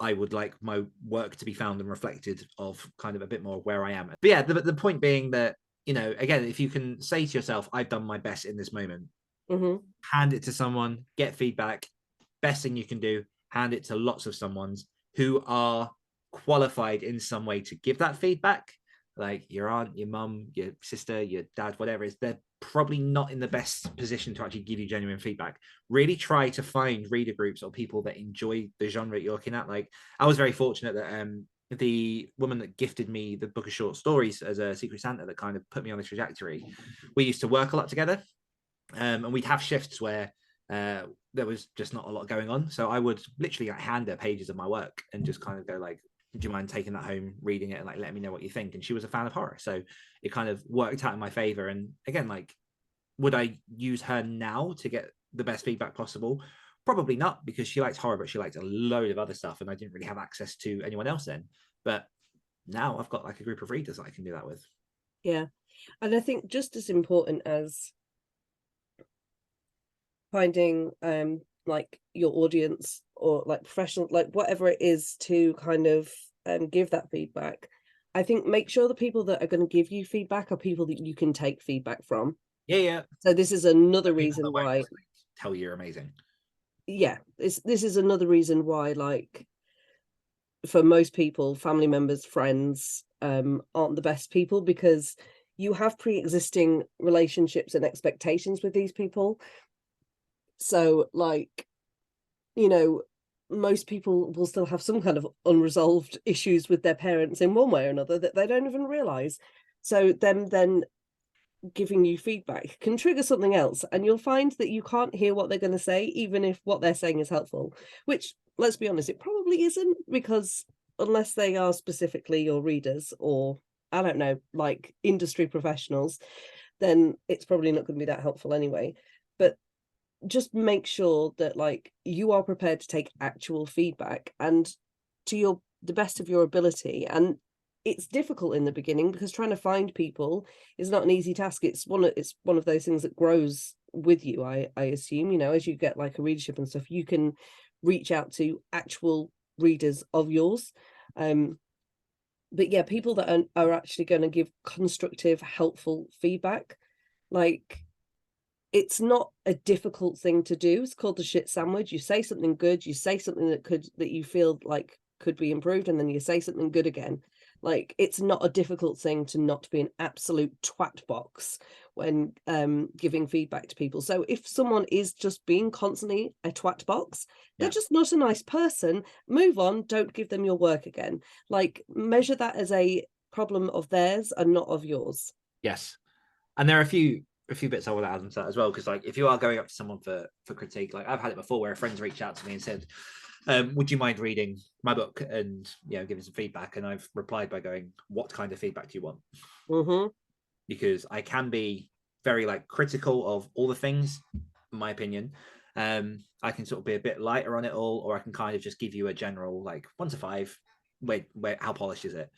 I would like my work to be found and reflected of kind of a bit more where I am. But yeah, the point being that, you know, again, if you can say to yourself, I've done my best in this moment, hand it to someone, get feedback. Best thing you can do, hand it to lots of someone's who are qualified in some way to give that feedback. Like your aunt, your mum, your sister, your dad, whatever it is, they're probably not in the best position to actually give you genuine feedback. Really try to find reader groups or people that enjoy the genre you're looking at. Like I was very fortunate that the woman that gifted me the book of short stories as a Secret Santa that kind of put me on this trajectory, we used to work a lot together. And we'd have shifts where there was just not a lot going on. So I would literally like hand her pages of my work and just kind of go like, do you mind taking that home, reading it, and like let me know what you think? And she was a fan of horror, so it kind of worked out in my favor. And again, like, would I use her now to get the best feedback possible? Probably not, because she likes horror, but she likes a load of other stuff, and I didn't really have access to anyone else then. But now I've got like a group of readers that I can do that with. Yeah, and I think just as important as finding like your audience or like professional, like whatever it is to kind of give that feedback, I think make sure the people that are going to give you feedback are people that you can take feedback from. Yeah. So this is another reason why tell you you're amazing. Yeah, this is another reason why, like, for most people, family members, friends aren't the best people, because you have pre-existing relationships and expectations with these people. So, like, you know, most people will still have some kind of unresolved issues with their parents in one way or another that they don't even realize. So them then giving you feedback can trigger something else, and you'll find that you can't hear what they're going to say, even if what they're saying is helpful, which, let's be honest, it probably isn't, because unless they are specifically your readers or, I don't know, like industry professionals, then it's probably not going to be that helpful anyway. But just make sure that, like, you are prepared to take actual feedback and to the best of your ability. And it's difficult in the beginning because trying to find people is not an easy task. It's one of those things that grows with you, I assume. You know, as you get like a readership and stuff, you can reach out to actual readers of yours. But yeah, people that are actually going to give constructive, helpful feedback, like, it's not a difficult thing to do. It's called the shit sandwich. You say something good, you say something that you feel like could be improved, and then you say something good again. Like, it's not a difficult thing to not be an absolute twat box when giving feedback to people. So if someone is just being constantly a twat box, they're just not a nice person. Move on. Don't give them your work again. Like, measure that as a problem of theirs and not of yours. Yes, and there are a few bits I want to add onto that as well, because like if you are going up to someone for critique, like I've had it before where a friend's reached out to me and said, would you mind reading my book and, you know, giving some feedback? And I've replied by going, what kind of feedback do you want? Because I can be very like critical of all the things, in my opinion. I can sort of be a bit lighter on it all, or I can kind of just give you a general like 1 to 5, where how polished is it?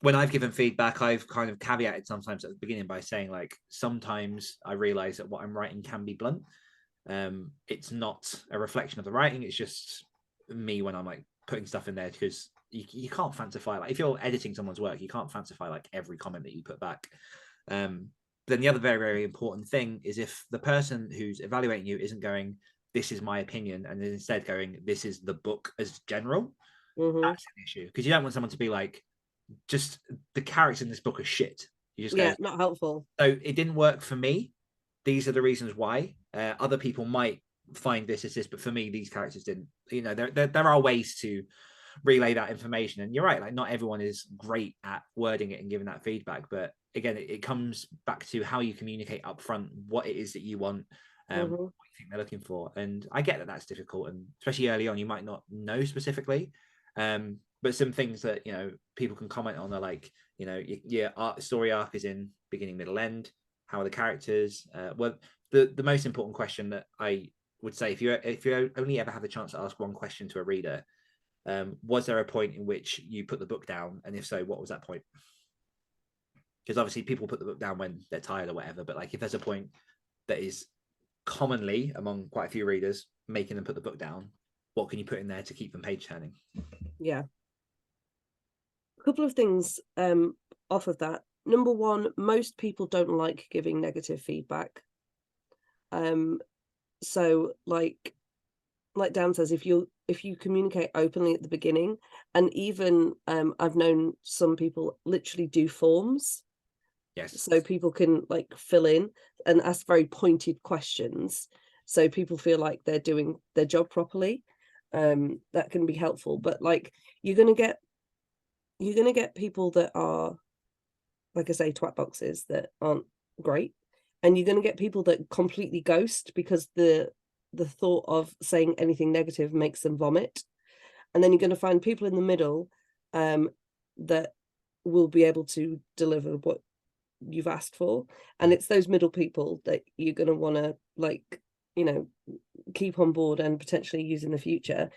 When I've given feedback, I've kind of caveated sometimes at the beginning by saying, like, sometimes I realize that what I'm writing can be blunt. It's not a reflection of the writing. It's just me when I'm like putting stuff in there, because you can't fancify, like if you're editing someone's work, you can't fancify like every comment that you put back. Then the other very, very important thing is if the person who's evaluating you isn't going, this is my opinion, and is instead going, this is the book as general, that's an issue, because you don't want someone to be like, just the characters in this book are shit. You just go, not helpful. So it didn't work for me. These are the reasons why. Other people might find this as this, but for me, these characters didn't. You know, there are ways to relay that information, and you're right. Like, not everyone is great at wording it and giving that feedback. But again, it comes back to how you communicate up front what it is that you want, what you think they're looking for. And I get that that's difficult, and especially early on, you might not know specifically. But some things that, you know, people can comment on are like, you know, your story arc is in beginning, middle, end. How are the characters? Well, the most important question that I would say, if you only ever have the chance to ask one question to a reader, was there a point in which you put the book down? And if so, what was that point? because obviously people put the book down when they're tired or whatever, but like if there's a point that is commonly among quite a few readers making them put the book down, what can you put in there to keep them page turning? Yeah. A couple of things off of that. Number one, most people don't like giving negative feedback. So like Dan says, if you communicate openly at the beginning, and even I've known some people literally do forms. Yes. So people can like fill in and ask very pointed questions, so people feel like they're doing their job properly. That can be helpful. But like you're gonna get people that are, like I say, twat boxes that aren't great, and you're gonna get people that completely ghost because the thought of saying anything negative makes them vomit. And then you're going to find people in the middle that will be able to deliver what you've asked for. And it's those middle people that you're going to want to, like, you know, keep on board and potentially use in the future.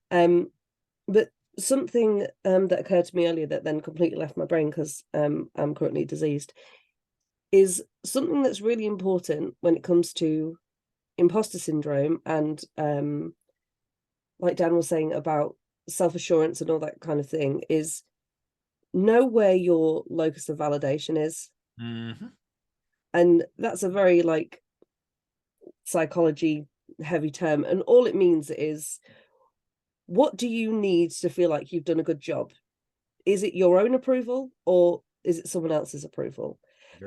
But something that occurred to me earlier that then completely left my brain because I'm currently diseased, is something that's really important when it comes to imposter syndrome and like Dan was saying about self-assurance and all that kind of thing, is know where your locus of validation is. Mm-hmm. And that's a very like psychology heavy term, and all it means is, what do you need to feel like you've done a good job? Is it your own approval or is it someone else's approval?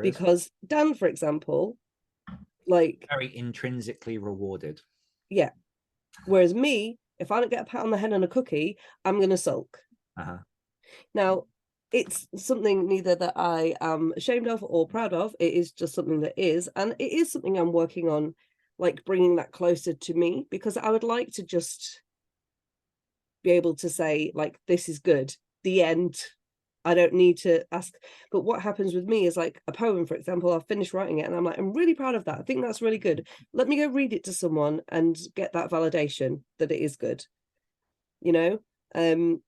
Because Dan, for example, like very intrinsically rewarded. Yeah. Whereas me, if I don't get a pat on the head and a cookie, I'm going to sulk. Now, it's something neither that I am ashamed of or proud of. It is just something that is. And it is something I'm working on, like bringing that closer to me, because I would like to just be able to say, like, this is good. The end. I don't need to ask. But what happens with me is, like, a poem, for example, I'll finish writing it and I'm like, I'm really proud of that. I think that's really good. Let me go read it to someone and get that validation that it is good, you know? And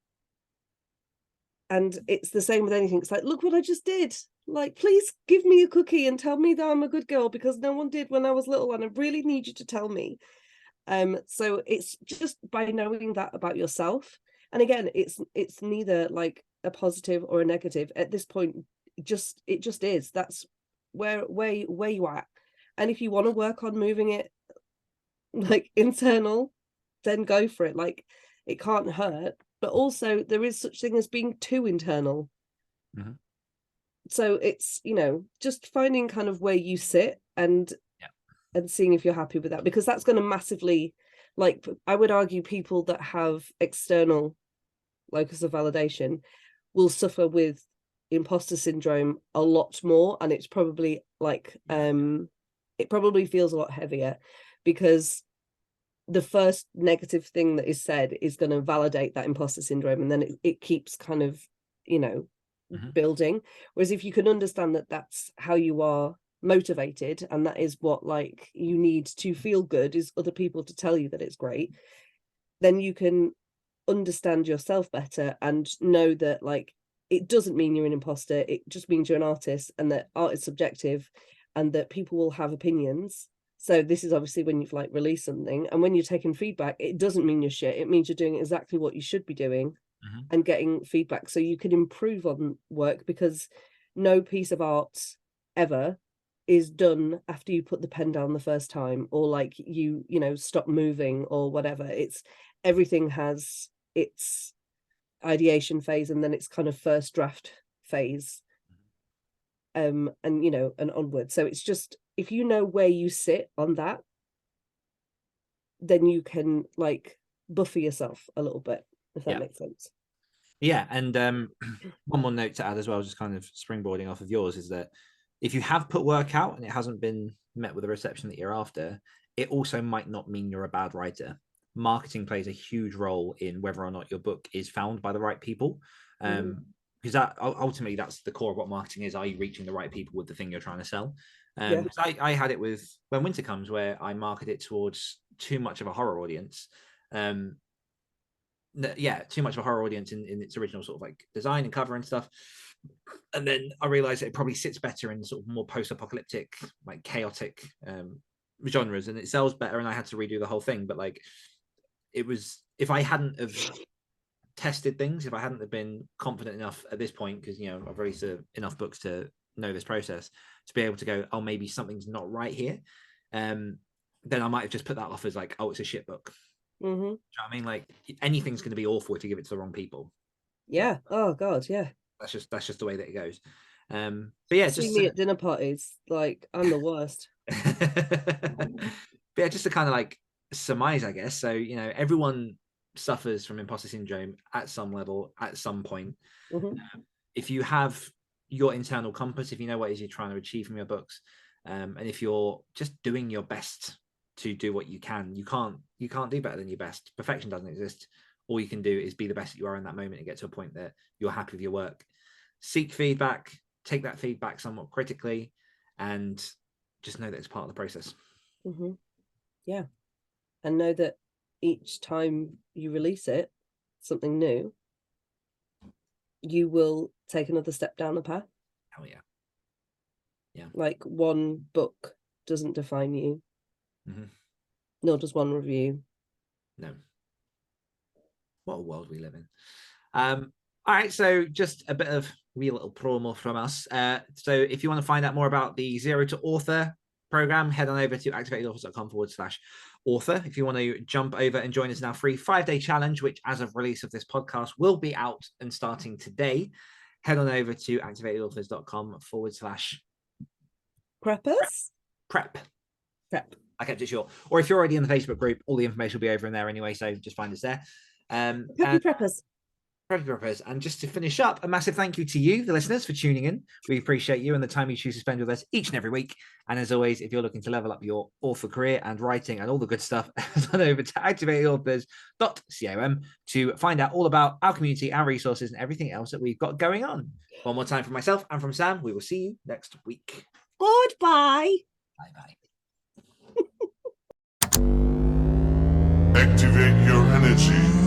it's the same with anything. It's like, look what I just did. Like, please give me a cookie and tell me that I'm a good girl, because no one did when I was little and I really need you to tell me. So it's just by knowing that about yourself. And again, it's neither like a positive or a negative at this point. It just is. That's where you are. And if you want to work on moving it like internal, then go for it. Like, it can't hurt. But also there is such thing as being too internal. Mm-hmm. So it's, you know, just finding kind of where you sit and seeing if you're happy with that, because that's going to massively, like, I would argue people that have external locus of validation will suffer with imposter syndrome a lot more. And it's probably like, it probably feels a lot heavier, because the first negative thing that is said is going to validate that imposter syndrome, and then it keeps kind of, you know, building. Whereas if you can understand that that's how you are motivated, and that is what, like, you need to feel good, is other people to tell you that it's great, then you can understand yourself better and know that, like, it doesn't mean you're an imposter. It just means you're an artist, and that art is subjective, and that people will have opinions. So this is obviously when you've like released something, and when you're taking feedback, it doesn't mean you're shit. It means you're doing exactly what you should be doing and getting feedback so you can improve on work, because no piece of art ever is done after you put the pen down the first time, or like you know, stop moving or whatever. It's everything has its ideation phase and then its kind of first draft phase, and you know, and onward. So it's just, if you know where you sit on that, then you can like buffer yourself a little bit, if that makes sense. Yeah. And one more note to add as well, just kind of springboarding off of yours, is that if you have put work out and it hasn't been met with the reception that you're after, it also might not mean you're a bad writer. Marketing plays a huge role in whether or not your book is found by the right people. Because that ultimately, that's the core of what marketing is. Are you reaching the right people with the thing you're trying to sell? Because I had it with When Winter Comes, where I marketed it towards too much of a horror audience. Too much of a horror audience in its original sort of like design and cover and stuff. And then I realized it probably sits better in sort of more post-apocalyptic, like chaotic genres, and it sells better. And I had to redo the whole thing. But like, it was, if I hadn't have tested things, if I hadn't have been confident enough at this point, because I've released enough books to know this process, to be able to go, oh, maybe something's not right here, then I might have just put that off as like, oh, it's a shit book. Mm-hmm. You know what I mean? Like, anything's going to be awful if you give it to the wrong people. Yeah. Oh God. Yeah. That's just the way that it goes. But yeah, See just me at dinner parties, like I'm the worst. but yeah, just to kind of like surmise, I guess. So everyone suffers from imposter syndrome at some level, at some point. Mm-hmm. If you have your internal compass, if you know what it is you're trying to achieve from your books, and if you're just doing your best to do what you can, you can't do better than your best. Perfection doesn't exist. All you can do is be the best that you are in that moment and get to a point that you're happy with your work. Seek feedback, take that feedback somewhat critically, and just know that it's part of the process. Mm-hmm. Yeah. And know that each time you release it, something new, you will take another step down the path. Hell yeah. Yeah. Like one book doesn't define you. Mm-hmm. Nor does one review. No. What a world we live in. All right, so just a bit of wee little promo from us. So if you want to find out more about the Zero to Author program, head on over to activatedauthors.com/author. If you want to jump over and join us in our free 5-day challenge, which as of release of this podcast will be out and starting today, head on over to activatedauthors.com/preppers. Prep. I kept it short. Or if you're already in the Facebook group, all the information will be over in there anyway, so just find us there. Preppers. And just to finish up, a massive thank you to you, the listeners, for tuning in. We appreciate you and the time you choose to spend with us each and every week. And as always, if you're looking to level up your author career and writing and all the good stuff, head over to activatedauthors.com to find out all about our community, our resources, and everything else that we've got going on. One more time from myself and from Sam. We will see you next week. Goodbye. Bye-bye. Activate your energy.